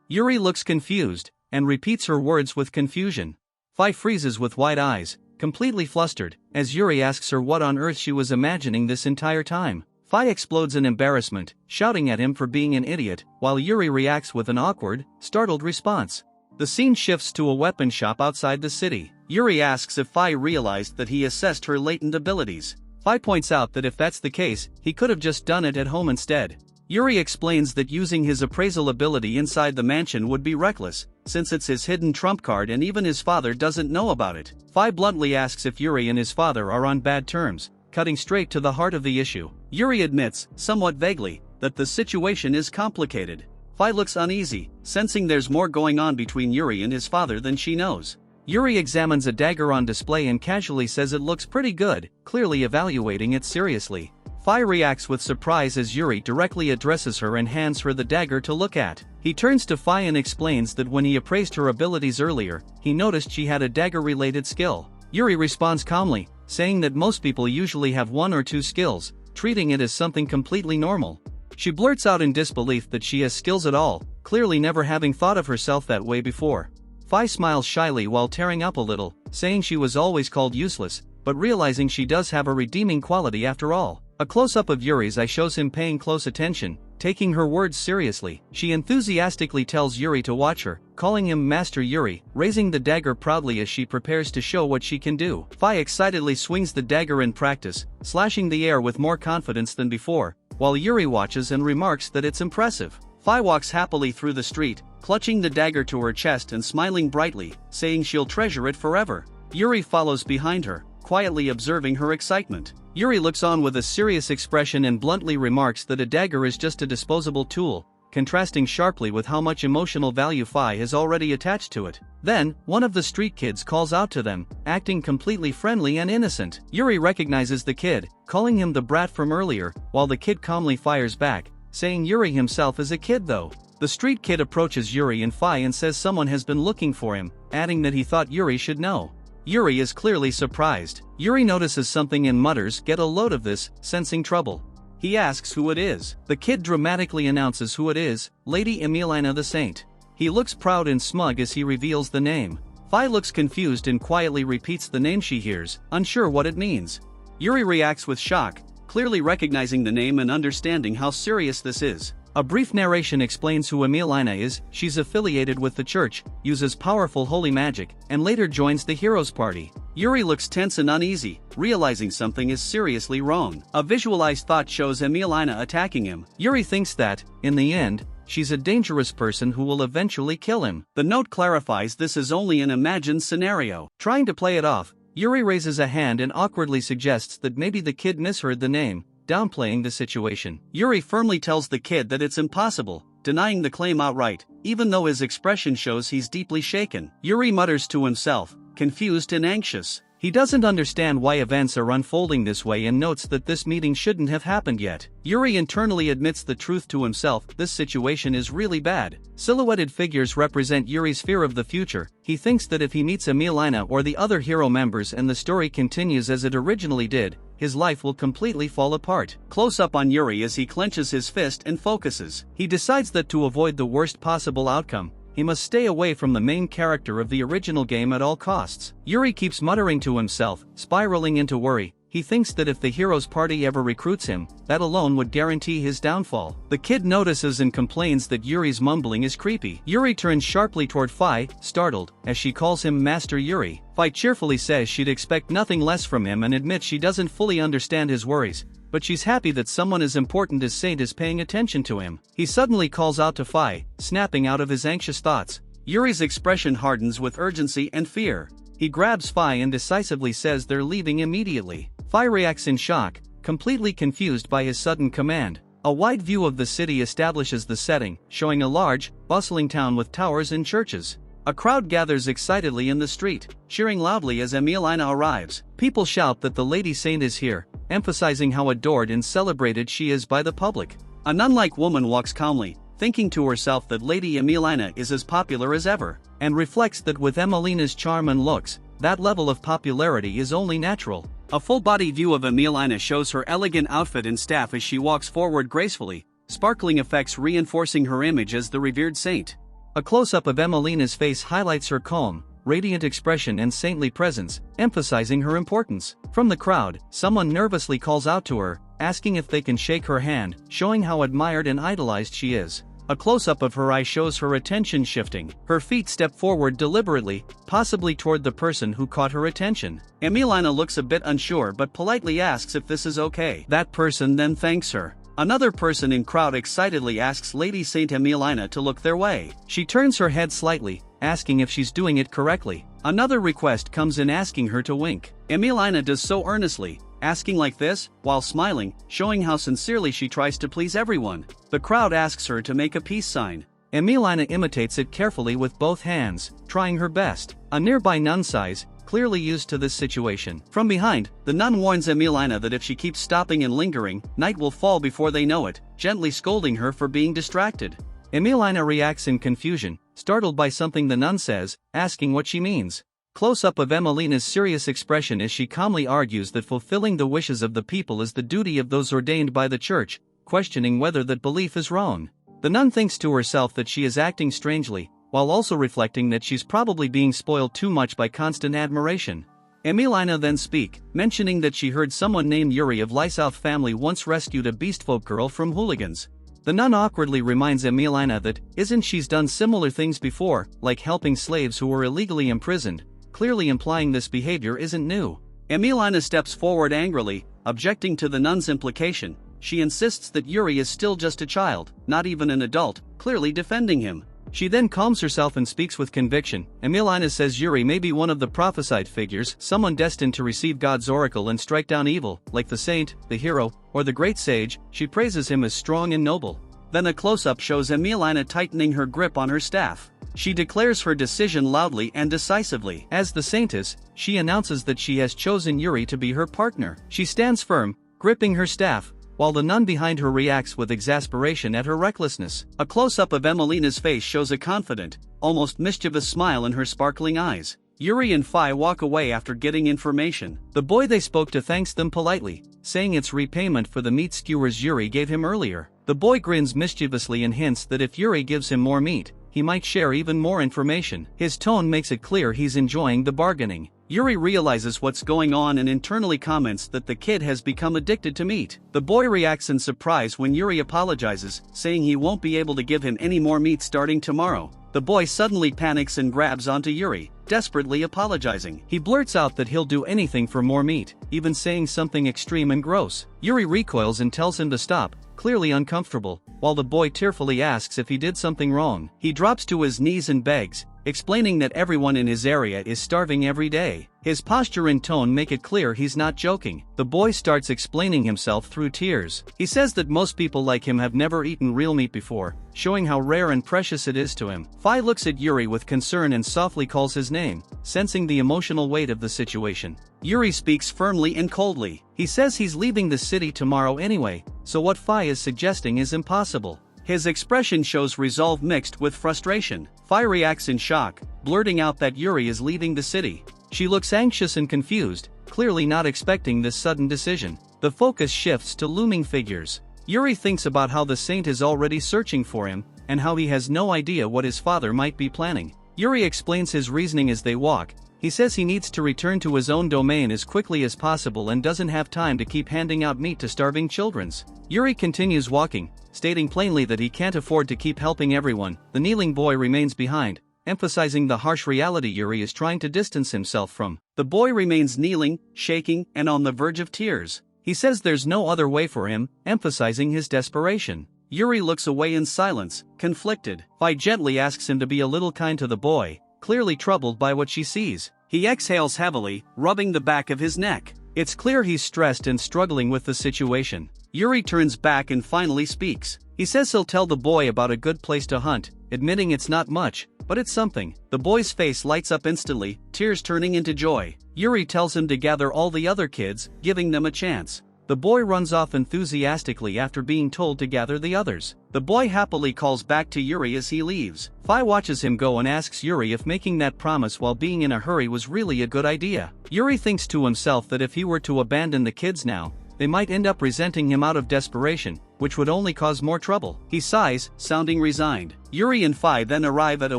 Yuri looks confused, and repeats her words with confusion. Fi freezes with wide eyes, completely flustered, as Yuri asks her what on earth she was imagining this entire time. Fi explodes in embarrassment, shouting at him for being an idiot, while Yuri reacts with an awkward, startled response. The scene shifts to a weapon shop outside the city. Yuri asks if Fi realized that he assessed her latent abilities. Fi points out that if that's the case, he could have just done it at home instead. Yuri explains that using his appraisal ability inside the mansion would be reckless, since it's his hidden trump card and even his father doesn't know about it. Fi bluntly asks if Yuri and his father are on bad terms, cutting straight to the heart of the issue. Yuri admits, somewhat vaguely, that the situation is complicated. Fi looks uneasy, sensing there's more going on between Yuri and his father than she knows. Yuri examines a dagger on display and casually says it looks pretty good, clearly evaluating it seriously. Fi reacts with surprise as Yuri directly addresses her and hands her the dagger to look at. He turns to Fi and explains that when he appraised her abilities earlier, he noticed she had a dagger-related skill. Yuri responds calmly, saying that most people usually have 1 or 2 skills, treating it as something completely normal. She blurts out in disbelief that she has skills at all, clearly never having thought of herself that way before. Fi smiles shyly while tearing up a little, saying she was always called useless, but realizing she does have a redeeming quality after all. A close-up of Yuri's eye shows him paying close attention, taking her words seriously. She enthusiastically tells Yuri to watch her, calling him Master Yuri, raising the dagger proudly as she prepares to show what she can do. Fi excitedly swings the dagger in practice, slashing the air with more confidence than before, while Yuri watches and remarks that it's impressive. Fi walks happily through the street, clutching the dagger to her chest and smiling brightly, saying she'll treasure it forever. Yuri follows behind her, quietly observing her excitement. Yuri looks on with a serious expression and bluntly remarks that a dagger is just a disposable tool, contrasting sharply with how much emotional value Fi has already attached to it. Then, one of the street kids calls out to them, acting completely friendly and innocent. Yuri recognizes the kid, calling him the brat from earlier, while the kid calmly fires back, saying Yuri himself is a kid though. The street kid approaches Yuri and Fi and says someone has been looking for him, adding that he thought Yuri should know. Yuri is clearly surprised. Yuri notices something and mutters, "Get a load of this," sensing trouble. He asks who it is. The kid dramatically announces who it is, Lady Emilina the Saint. He looks proud and smug as he reveals the name. Fi looks confused and quietly repeats the name she hears, unsure what it means. Yuri reacts with shock, clearly recognizing the name and understanding how serious this is. A brief narration explains who Emilina is. She's affiliated with the church, uses powerful holy magic, and later joins the heroes party. Yuri looks tense and uneasy, realizing something is seriously wrong. A visualized thought shows Emilina attacking him. Yuri thinks that, in the end, she's a dangerous person who will eventually kill him. The note clarifies this is only an imagined scenario. Trying to play it off, Yuri raises a hand and awkwardly suggests that maybe the kid misheard the name, downplaying the situation. Yuri firmly tells the kid that it's impossible, denying the claim outright, even though his expression shows he's deeply shaken. Yuri mutters to himself, confused and anxious. He doesn't understand why events are unfolding this way and notes that this meeting shouldn't have happened yet. Yuri internally admits the truth to himself, this situation is really bad. Silhouetted figures represent Yuri's fear of the future. He thinks that if he meets Emilina or the other hero members and the story continues as it originally did, his life will completely fall apart. Close up on Yuri as he clenches his fist and focuses. He decides that to avoid the worst possible outcome, he must stay away from the main character of the original game at all costs. Yuri keeps muttering to himself, spiraling into worry. He thinks that if the heroes party ever recruits him, that alone would guarantee his downfall. The kid notices and complains that Yuri's mumbling is creepy. Yuri turns sharply toward Fi, startled, as she calls him Master Yuri. Fi cheerfully says she'd expect nothing less from him and admits she doesn't fully understand his worries, but she's happy that someone as important as Saint is paying attention to him. He suddenly calls out to Fi, snapping out of his anxious thoughts. Yuri's expression hardens with urgency and fear. He grabs Fi and decisively says they're leaving immediately. Fi reacts in shock, completely confused by his sudden command. A wide view of the city establishes the setting, showing a large, bustling town with towers and churches. A crowd gathers excitedly in the street, cheering loudly as Emilina arrives. People shout that the Lady Saint is here, emphasizing how adored and celebrated she is by the public. A nun-like woman walks calmly, thinking to herself that Lady Emilina is as popular as ever, and reflects that with Emilina's charm and looks, that level of popularity is only natural. A full-body view of Emilina shows her elegant outfit and staff as she walks forward gracefully, sparkling effects reinforcing her image as the revered saint. A close-up of Emilina's face highlights her calm, radiant expression and saintly presence, emphasizing her importance. From the crowd, someone nervously calls out to her, asking if they can shake her hand, showing how admired and idolized she is. A close-up of her eye shows her attention shifting. Her feet step forward deliberately, possibly toward the person who caught her attention. Emilina looks a bit unsure but politely asks if this is okay. That person then thanks her. Another person in crowd excitedly asks Lady Saint Emilina to look their way. She turns her head slightly, asking if she's doing it correctly. Another request comes in asking her to wink. Emilina does so earnestly, asking like this, while smiling, showing how sincerely she tries to please everyone. The crowd asks her to make a peace sign. Emilina imitates it carefully with both hands, trying her best. A nearby nun sighs, clearly used to this situation. From behind, the nun warns Emilina that if she keeps stopping and lingering, night will fall before they know it, gently scolding her for being distracted. Emilina reacts in confusion, startled by something the nun says, asking what she means. Close-up of Emilina's serious expression as she calmly argues that fulfilling the wishes of the people is the duty of those ordained by the church, questioning whether that belief is wrong. The nun thinks to herself that she is acting strangely, while also reflecting that she's probably being spoiled too much by constant admiration. Emilina then speaks, mentioning that she heard someone named Yuri of Lysouth family once rescued a beastfolk girl from hooligans. The nun awkwardly reminds Emilina that, isn't she's done similar things before, like helping slaves who were illegally imprisoned, clearly implying this behavior isn't new. Emilina steps forward angrily, objecting to the nun's implication. She insists that Yuri is still just a child, not even an adult, clearly defending him. She then calms herself and speaks with conviction. Emilina says Yuri may be one of the prophesied figures, someone destined to receive God's oracle and strike down evil, like the saint, the hero, or the great sage. She praises him as strong and noble. Then a close-up shows Emilina tightening her grip on her staff. She declares her decision loudly and decisively. As the saintess, she announces that she has chosen Yuri to be her partner. She stands firm, gripping her staff, while the nun behind her reacts with exasperation at her recklessness. A close-up of Emilina's face shows a confident, almost mischievous smile in her sparkling eyes. Yuri and Phi walk away after getting information. The boy they spoke to thanks them politely, saying it's repayment for the meat skewers Yuri gave him earlier. The boy grins mischievously and hints that if Yuri gives him more meat, he might share even more information. His tone makes it clear he's enjoying the bargaining. Yuri realizes what's going on and internally comments that the kid has become addicted to meat. The boy reacts in surprise when Yuri apologizes, saying he won't be able to give him any more meat starting tomorrow. The boy suddenly panics and grabs onto Yuri, desperately apologizing. He blurts out that he'll do anything for more meat, even saying something extreme and gross. Yuri recoils and tells him to stop, clearly uncomfortable, while the boy tearfully asks if he did something wrong. He drops to his knees and begs, explaining that everyone in his area is starving every day. His posture and tone make it clear he's not joking. The boy starts explaining himself through tears. He says that most people like him have never eaten real meat before, showing how rare and precious it is to him. Phi looks at Yuri with concern and softly calls his name, sensing the emotional weight of the situation. Yuri speaks firmly and coldly. He says he's leaving the city tomorrow anyway, so what Phi is suggesting is impossible. His expression shows resolve mixed with frustration. Phi reacts in shock, blurting out that Yuri is leaving the city. She looks anxious and confused, clearly not expecting this sudden decision. The focus shifts to looming figures. Yuri thinks about how the saint is already searching for him, and how he has no idea what his father might be planning. Yuri explains his reasoning as they walk. He says he needs to return to his own domain as quickly as possible and doesn't have time to keep handing out meat to starving children. Yuri continues walking, stating plainly that he can't afford to keep helping everyone. The kneeling boy remains behind, emphasizing the harsh reality Yuri is trying to distance himself from. The boy remains kneeling, shaking, and on the verge of tears. He says there's no other way for him, emphasizing his desperation. Yuri looks away in silence, conflicted. Phi gently asks him to be a little kind to the boy, clearly troubled by what she sees. He exhales heavily, rubbing the back of his neck. It's clear he's stressed and struggling with the situation. Yuri turns back and finally speaks. He says he'll tell the boy about a good place to hunt, admitting it's not much, but it's something. The boy's face lights up instantly, tears turning into joy. Yuri tells him to gather all the other kids, giving them a chance. The boy runs off enthusiastically after being told to gather the others. The boy happily calls back to Yuri as he leaves. Fi watches him go and asks Yuri if making that promise while being in a hurry was really a good idea. Yuri thinks to himself that if he were to abandon the kids now, they might end up resenting him out of desperation, which would only cause more trouble. He sighs, sounding resigned. Yuri and Fi then arrive at a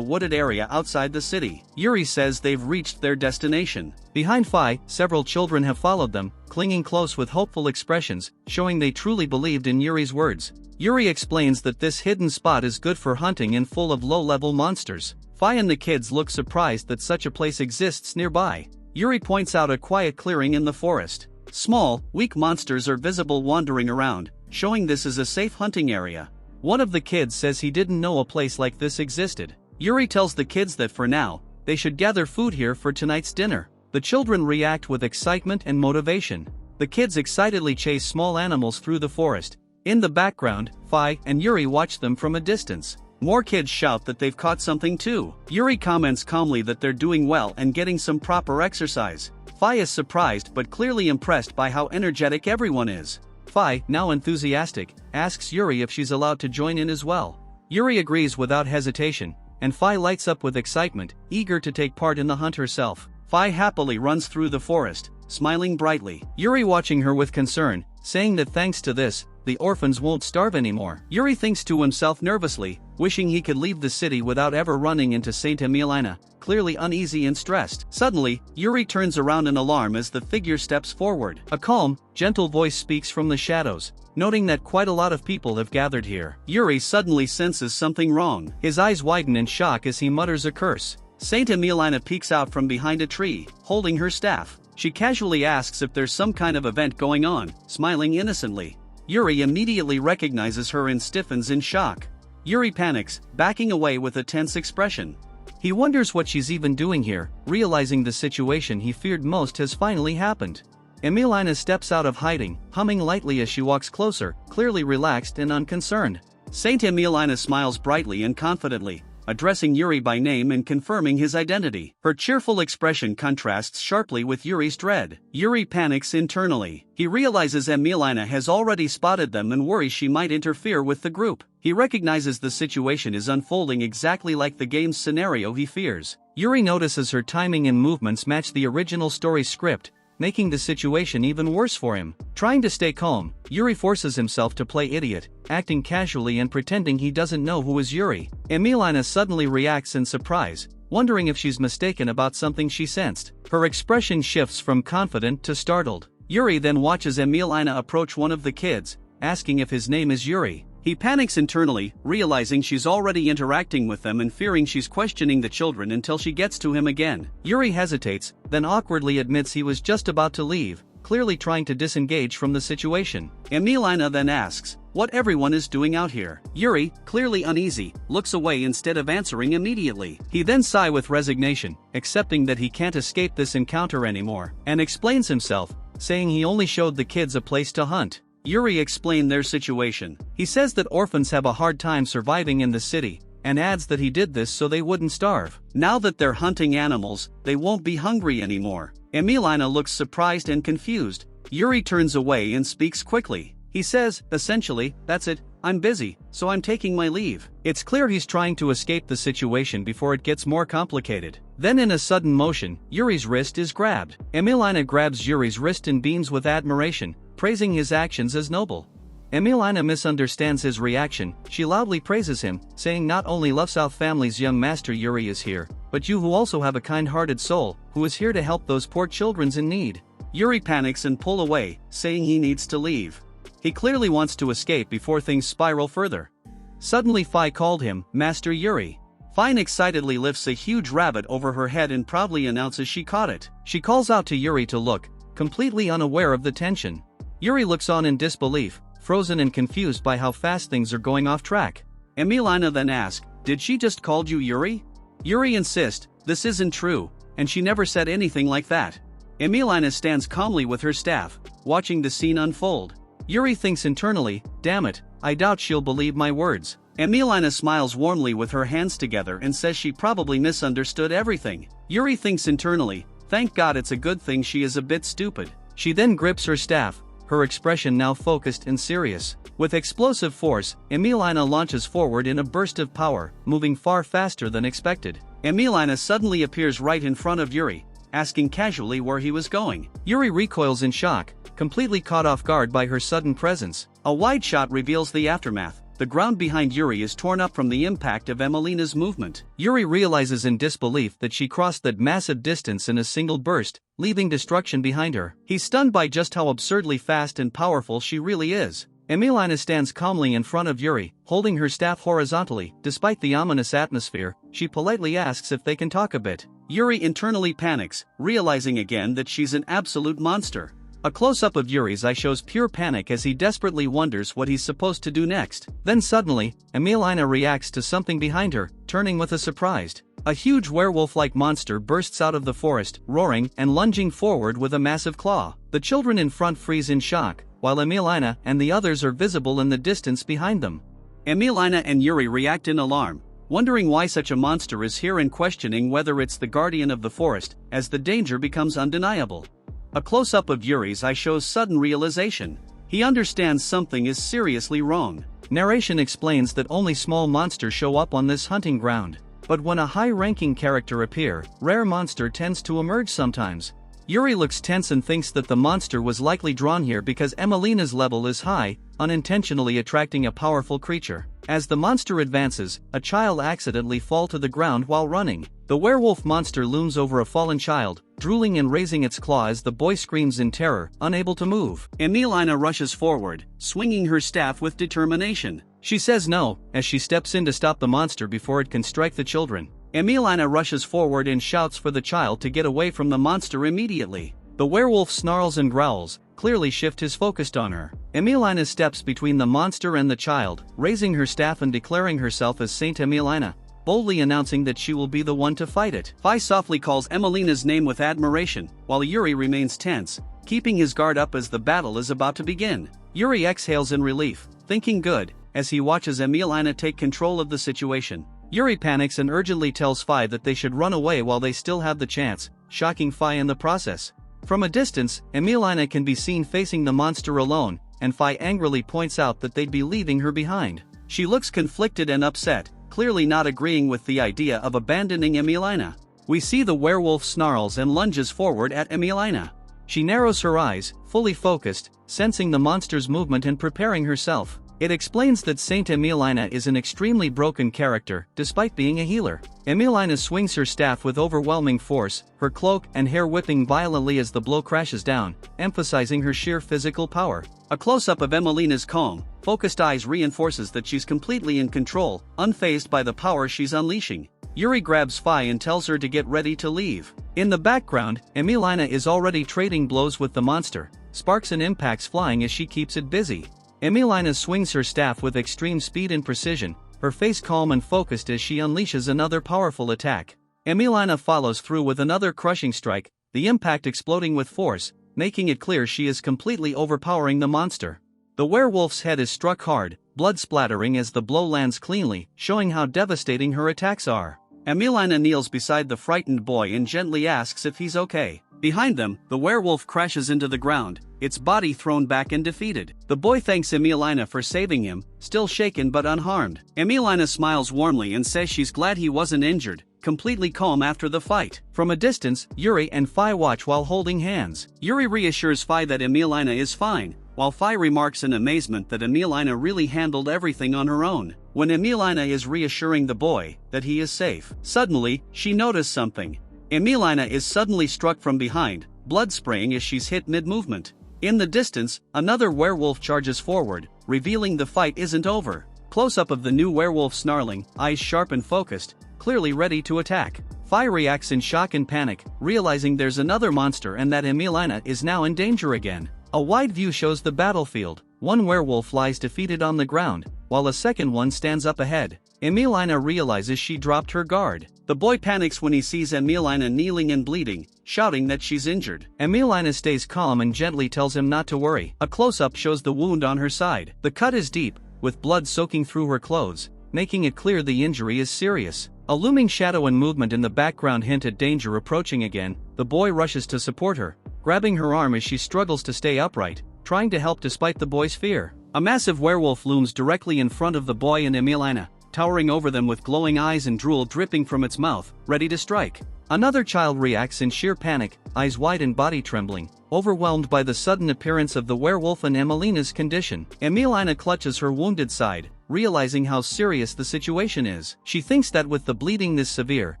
wooded area outside the city. Yuri says they've reached their destination. Behind Fi, several children have followed them, clinging close with hopeful expressions, showing they truly believed in Yuri's words. Yuri explains that this hidden spot is good for hunting and full of low-level monsters. Fi and the kids look surprised that such a place exists nearby. Yuri points out a quiet clearing in the forest. Small, weak monsters are visible wandering around, showing this is a safe hunting area. One of the kids says he didn't know a place like this existed. Yuri tells the kids that for now, they should gather food here for tonight's dinner. The children react with excitement and motivation. The kids excitedly chase small animals through the forest. In the background, Fi and Yuri watch them from a distance. More kids shout that they've caught something too. Yuri comments calmly that they're doing well and getting some proper exercise. Fi is surprised but clearly impressed by how energetic everyone is. Fi, now enthusiastic, asks Yuri if she's allowed to join in as well. Yuri agrees without hesitation, and Fi lights up with excitement, eager to take part in the hunt herself. Fi happily runs through the forest, smiling brightly. Yuri watching her with concern, saying that thanks to this, the orphans won't starve anymore. Yuri thinks to himself nervously, wishing he could leave the city without ever running into Saint Emilina, clearly uneasy and stressed. Suddenly, Yuri turns around in alarm as the figure steps forward. A calm, gentle voice speaks from the shadows, noting that quite a lot of people have gathered here. Yuri suddenly senses something wrong. His eyes widen in shock as he mutters a curse. Saint Emilina peeks out from behind a tree, holding her staff. She casually asks if there's some kind of event going on, smiling innocently. Yuri immediately recognizes her and stiffens in shock. Yuri panics, backing away with a tense expression. He wonders what she's even doing here, realizing the situation he feared most has finally happened. Emilina steps out of hiding, humming lightly as she walks closer, clearly relaxed and unconcerned. Saint Emilina smiles brightly and confidently, addressing Yuri by name and confirming his identity. Her cheerful expression contrasts sharply with Yuri's dread. Yuri panics internally. He realizes Emilina has already spotted them and worries she might interfere with the group. He recognizes the situation is unfolding exactly like the game's scenario he fears. Yuri notices her timing and movements match the original story script, making the situation even worse for him. Trying to stay calm, Yuri forces himself to play idiot, acting casually and pretending he doesn't know who is Yuri. Emilina suddenly reacts in surprise, wondering if she's mistaken about something she sensed. Her expression shifts from confident to startled. Yuri then watches Emilina approach one of the kids, asking if his name is Yuri. He panics internally, realizing she's already interacting with them and fearing she's questioning the children until she gets to him again. Yuri hesitates, then awkwardly admits he was just about to leave, clearly trying to disengage from the situation. Emilina then asks what everyone is doing out here. Yuri, clearly uneasy, looks away instead of answering immediately. He then sighs with resignation, accepting that he can't escape this encounter anymore, and explains himself, saying he only showed the kids a place to hunt. Yuri explained their situation. He says that orphans have a hard time surviving in the city, and adds that he did this so they wouldn't starve. Now that they're hunting animals, they won't be hungry anymore. Emilina looks surprised and confused. Yuri turns away and speaks quickly. He says, essentially, that's it, I'm busy, so I'm taking my leave. It's clear he's trying to escape the situation before it gets more complicated. Then in a sudden motion, Yuri's wrist is grabbed. Emilina grabs Yuri's wrist and beams with admiration, praising his actions as noble. Emilina misunderstands his reaction. She loudly praises him, saying not only Love South family's young master Yuri is here, but you who also have a kind-hearted soul, who is here to help those poor children in need. Yuri panics and pulls away, saying he needs to leave. He clearly wants to escape before things spiral further. Suddenly Fi called him, Master Yuri. Fine excitedly lifts a huge rabbit over her head and proudly announces she caught it. She calls out to Yuri to look, completely unaware of the tension. Yuri looks on in disbelief, frozen and confused by how fast things are going off track. Emilina then asks, did she just call you Yuri? Yuri insists, this isn't true, and she never said anything like that. Emilina stands calmly with her staff, watching the scene unfold. Yuri thinks internally, damn it, I doubt she'll believe my words. Emilina smiles warmly with her hands together and says she probably misunderstood everything. Yuri thinks internally, thank God it's a good thing she is a bit stupid. She then grips her staff, her expression now focused and serious. With explosive force, Emilina launches forward in a burst of power, moving far faster than expected. Emilina suddenly appears right in front of Yuri, asking casually where he was going. Yuri recoils in shock, completely caught off guard by her sudden presence. A wide shot reveals the aftermath. The ground behind Yuri is torn up from the impact of Emilina's movement. Yuri realizes in disbelief that she crossed that massive distance in a single burst, leaving destruction behind her. He's stunned by just how absurdly fast and powerful she really is. Emilina stands calmly in front of Yuri, holding her staff horizontally. Despite the ominous atmosphere, she politely asks if they can talk a bit. Yuri internally panics, realizing again that she's an absolute monster. A close-up of Yuri's eye shows pure panic as he desperately wonders what he's supposed to do next. Then suddenly, Emilina reacts to something behind her, turning with a surprise. A huge werewolf-like monster bursts out of the forest, roaring and lunging forward with a massive claw. The children in front freeze in shock, while Emilina and the others are visible in the distance behind them. Emilina and Yuri react in alarm, wondering why such a monster is here and questioning whether it's the guardian of the forest, as the danger becomes undeniable. A close-up of Yuri's eye shows sudden realization. He understands something is seriously wrong. Narration explains that only small monsters show up on this hunting ground. But when a high-ranking character appears, rare monster tends to emerge sometimes. Yuri looks tense and thinks that the monster was likely drawn here because Emilina's level is high, unintentionally attracting a powerful creature. As the monster advances, a child accidentally falls to the ground while running. The werewolf monster looms over a fallen child, drooling and raising its claw as the boy screams in terror, unable to move. Emilina rushes forward, swinging her staff with determination. She says no, as she steps in to stop the monster before it can strike the children. Emilina rushes forward and shouts for the child to get away from the monster immediately. The werewolf snarls and growls, clearly shift his focus on her. Emilina steps between the monster and the child, raising her staff and declaring herself as Saint Emilina, boldly announcing that she will be the one to fight it. Fi softly calls Emilina's name with admiration, while Yuri remains tense, keeping his guard up as the battle is about to begin. Yuri exhales in relief, thinking good, as he watches Emilina take control of the situation. Yuri panics and urgently tells Fi that they should run away while they still have the chance, shocking Fi in the process. From a distance, Emilina can be seen facing the monster alone, and Fi angrily points out that they'd be leaving her behind. She looks conflicted and upset, clearly not agreeing with the idea of abandoning Emilina. We see the werewolf snarls and lunges forward at Emilina. She narrows her eyes, fully focused, sensing the monster's movement and preparing herself. It explains that Saint Emilina is an extremely broken character, despite being a healer. Emilina swings her staff with overwhelming force, her cloak and hair whipping violently as the blow crashes down, emphasizing her sheer physical power. A close-up of Emilina's calm, focused eyes reinforces that she's completely in control, unfazed by the power she's unleashing. Yuri grabs Fi and tells her to get ready to leave. In the background, Emilina is already trading blows with the monster, sparks and impacts flying as she keeps it busy. Emilina swings her staff with extreme speed and precision, her face calm and focused as she unleashes another powerful attack. Emilina follows through with another crushing strike, the impact exploding with force, making it clear she is completely overpowering the monster. The werewolf's head is struck hard, blood splattering as the blow lands cleanly, showing how devastating her attacks are. Emilina kneels beside the frightened boy and gently asks if he's okay. Behind them, the werewolf crashes into the ground, its body thrown back and defeated. The boy thanks Emilina for saving him, still shaken but unharmed. Emilina smiles warmly and says she's glad he wasn't injured, completely calm after the fight. From a distance, Yuri and Fi watch while holding hands. Yuri reassures Fi that Emilina is fine, while Fi remarks in amazement that Emilina really handled everything on her own. When Emilina is reassuring the boy that he is safe, suddenly, she noticed something. Emilina is suddenly struck from behind, blood spraying as she's hit mid-movement. In the distance, another werewolf charges forward, revealing the fight isn't over. Close-up of the new werewolf snarling, eyes sharp and focused, clearly ready to attack. Fi reacts in shock and panic, realizing there's another monster and that Emilina is now in danger again. A wide view shows the battlefield. One werewolf lies defeated on the ground, while a second one stands up ahead. Emilina realizes she dropped her guard. The boy panics when he sees Emilina kneeling and bleeding, shouting that she's injured. Emilina stays calm and gently tells him not to worry. A close-up shows the wound on her side. The cut is deep, with blood soaking through her clothes, making it clear the injury is serious. A looming shadow and movement in the background hint at danger approaching again. The boy rushes to support her, grabbing her arm as she struggles to stay upright, trying to help despite the boy's fear. A massive werewolf looms directly in front of the boy and Emilina, towering over them with glowing eyes and drool dripping from its mouth, ready to strike. Another child reacts in sheer panic, eyes wide and body trembling, overwhelmed by the sudden appearance of the werewolf and Emilina's condition. Emilina clutches her wounded side, realizing how serious the situation is. She thinks that with the bleeding this severe,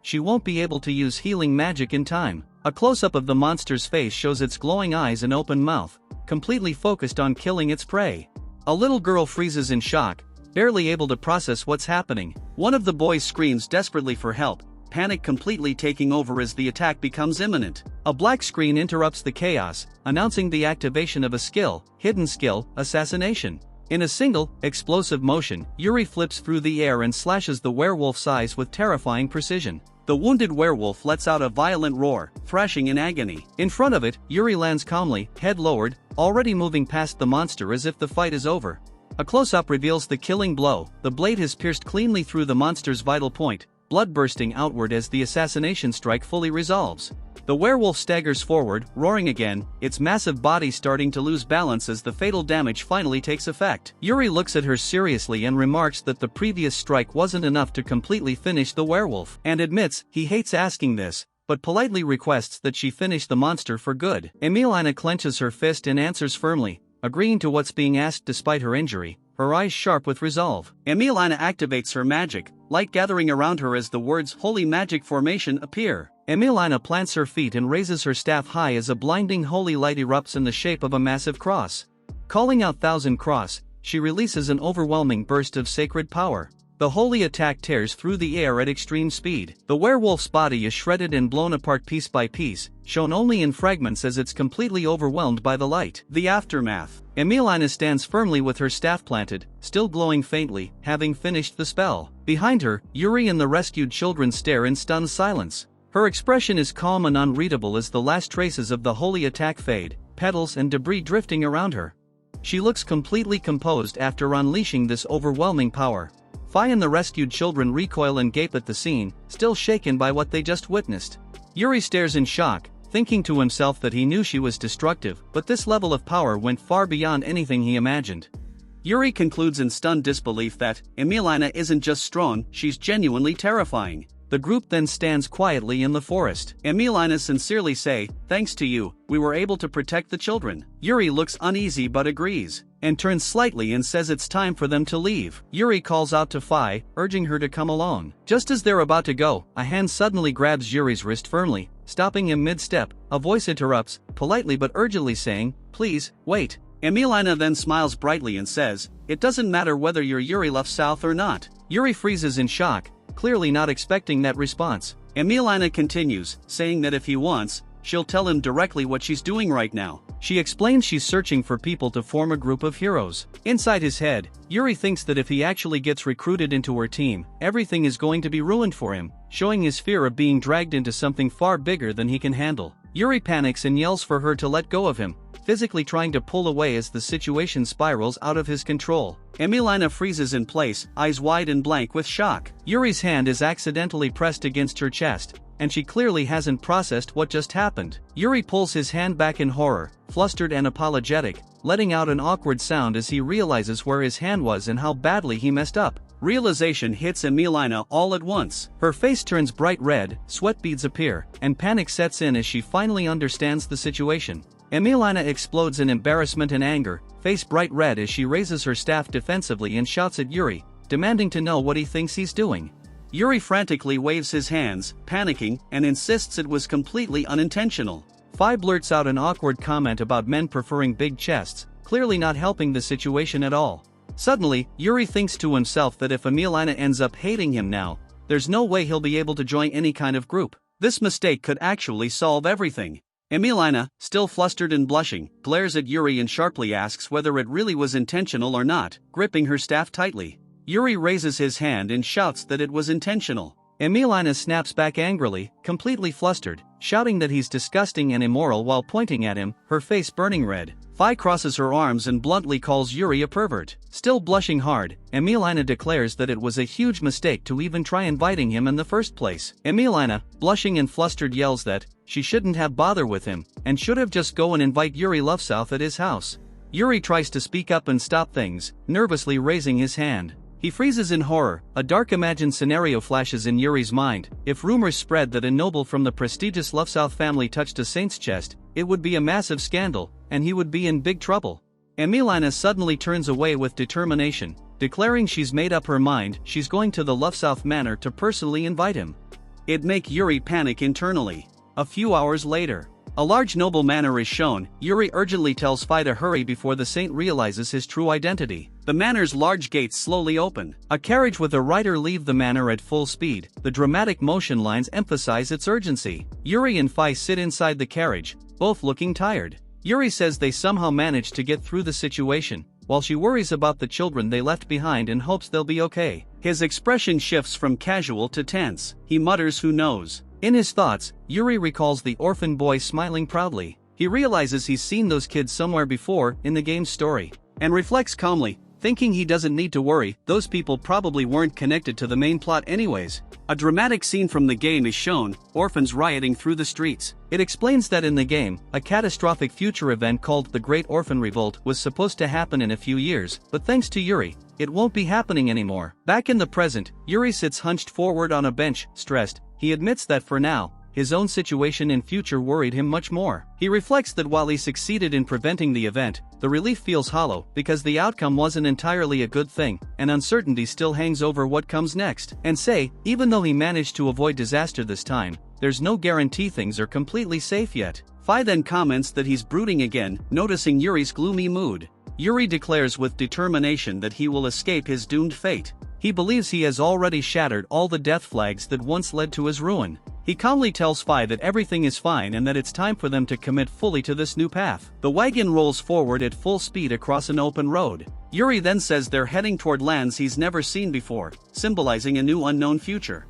she won't be able to use healing magic in time. A close-up of the monster's face shows its glowing eyes and open mouth, completely focused on killing its prey. A little girl freezes in shock, barely able to process what's happening. One of the boys screams desperately for help, panic completely taking over as the attack becomes imminent. A black screen interrupts the chaos, announcing the activation of a hidden skill, assassination. In a single, explosive motion, Yuri flips through the air and slashes the werewolf's eyes with terrifying precision. The wounded werewolf lets out a violent roar, thrashing in agony. In front of it, Yuri lands calmly, head lowered, already moving past the monster as if the fight is over. A close-up reveals the killing blow. The blade has pierced cleanly through the monster's vital point, blood bursting outward as the assassination strike fully resolves. The werewolf staggers forward, roaring again, its massive body starting to lose balance as the fatal damage finally takes effect. Yuri looks at her seriously and remarks that the previous strike wasn't enough to completely finish the werewolf, and admits he hates asking this, but politely requests that she finish the monster for good. Emilina clenches her fist and answers firmly, agreeing to what's being asked despite her injury, her eyes sharp with resolve. Emilina activates her magic, light gathering around her as the words "Holy Magic Formation" appear. Emilina plants her feet and raises her staff high as a blinding holy light erupts in the shape of a massive cross. Calling out "Thousand Cross," she releases an overwhelming burst of sacred power. The holy attack tears through the air at extreme speed. The werewolf's body is shredded and blown apart piece by piece, shown only in fragments as it's completely overwhelmed by the light. The aftermath. Emilina stands firmly with her staff planted, still glowing faintly, having finished the spell. Behind her, Yuri and the rescued children stare in stunned silence. Her expression is calm and unreadable as the last traces of the holy attack fade, petals and debris drifting around her. She looks completely composed after unleashing this overwhelming power. Fi and the rescued children recoil and gape at the scene, still shaken by what they just witnessed. Yuri stares in shock, thinking to himself that he knew she was destructive, but this level of power went far beyond anything he imagined. Yuri concludes in stunned disbelief that Emilina isn't just strong, she's genuinely terrifying. The group then stands quietly in the forest. Emilina sincerely say, "Thanks to you, we were able to protect the children." Yuri looks uneasy but agrees, and turns slightly and says it's time for them to leave. Yuri calls out to Fi, urging her to come along. Just as they're about to go, a hand suddenly grabs Yuri's wrist firmly, stopping him mid-step. A voice interrupts, politely but urgently saying, "Please, wait." Emilina then smiles brightly and says, "It doesn't matter whether you're Yuri left south or not." Yuri freezes in shock, clearly not expecting that response. Emilina continues, saying that if he wants, she'll tell him directly what she's doing right now. She explains she's searching for people to form a group of heroes. Inside his head, Yuri thinks that if he actually gets recruited into her team, everything is going to be ruined for him, showing his fear of being dragged into something far bigger than he can handle. Yuri panics and yells for her to let go of him, physically trying to pull away as the situation spirals out of his control. Emilina freezes in place, eyes wide and blank with shock. Yuri's hand is accidentally pressed against her chest, and she clearly hasn't processed what just happened. Yuri pulls his hand back in horror, flustered and apologetic, letting out an awkward sound as he realizes where his hand was and how badly he messed up. Realization hits Emilina all at once. Her face turns bright red, sweat beads appear, and panic sets in as she finally understands the situation. Emilina explodes in embarrassment and anger, face bright red as she raises her staff defensively and shouts at Yuri, demanding to know what he thinks he's doing. Yuri frantically waves his hands, panicking, and insists it was completely unintentional. Fi blurts out an awkward comment about men preferring big chests, clearly not helping the situation at all. Suddenly, Yuri thinks to himself that if Emilina ends up hating him now, there's no way he'll be able to join any kind of group. This mistake could actually solve everything. Emilina, still flustered and blushing, glares at Yuri and sharply asks whether it really was intentional or not, gripping her staff tightly. Yuri raises his hand and shouts that it was intentional. Emilina snaps back angrily, completely flustered, shouting that he's disgusting and immoral while pointing at him, her face burning red. Fi crosses her arms and bluntly calls Yuri a pervert. Still blushing hard, Emilina declares that it was a huge mistake to even try inviting him in the first place. Emilina, blushing and flustered, yells that she shouldn't have bothered with him, and should have just go and invite Yuri Lovesouth at his house. Yuri tries to speak up and stop things, nervously raising his hand. He freezes in horror. A dark imagined scenario flashes in Yuri's mind. If rumors spread that a noble from the prestigious Lovesouth family touched a saint's chest, it would be a massive scandal, and he would be in big trouble. Emilina suddenly turns away with determination, declaring she's made up her mind. She's going to the Lovesouth manor to personally invite him. It makes Yuri panic internally. A few hours later, a large noble manor is shown. Yuri urgently tells Fi to hurry before the saint realizes his true identity. The manor's large gates slowly open. A carriage with a rider leave the manor at full speed. The dramatic motion lines emphasize its urgency. Yuri and Fi sit inside the carriage, both looking tired. Yuri says they somehow managed to get through the situation, while she worries about the children they left behind and hopes they'll be okay. His expression shifts from casual to tense. He mutters, "Who knows?" In his thoughts, Yuri recalls the orphan boy smiling proudly. He realizes he's seen those kids somewhere before in the game's story, and reflects calmly, thinking he doesn't need to worry. Those people probably weren't connected to the main plot anyways. A dramatic scene from the game is shown, orphans rioting through the streets. It explains that in the game, a catastrophic future event called the Great Orphan Revolt was supposed to happen in a few years, but thanks to Yuri, it won't be happening anymore. Back in the present, Yuri sits hunched forward on a bench, stressed. He admits that for now, his own situation and future worried him much more. He reflects that while he succeeded in preventing the event, the relief feels hollow because the outcome wasn't entirely a good thing, and uncertainty still hangs over what comes next. And even though he managed to avoid disaster this time, there's no guarantee things are completely safe yet. Fi then comments that he's brooding again, noticing Yuri's gloomy mood. Yuri declares with determination that he will escape his doomed fate. He believes he has already shattered all the death flags that once led to his ruin. He calmly tells Fi that everything is fine and that it's time for them to commit fully to this new path. The wagon rolls forward at full speed across an open road. Yuri then says they're heading toward lands he's never seen before, symbolizing a new unknown future.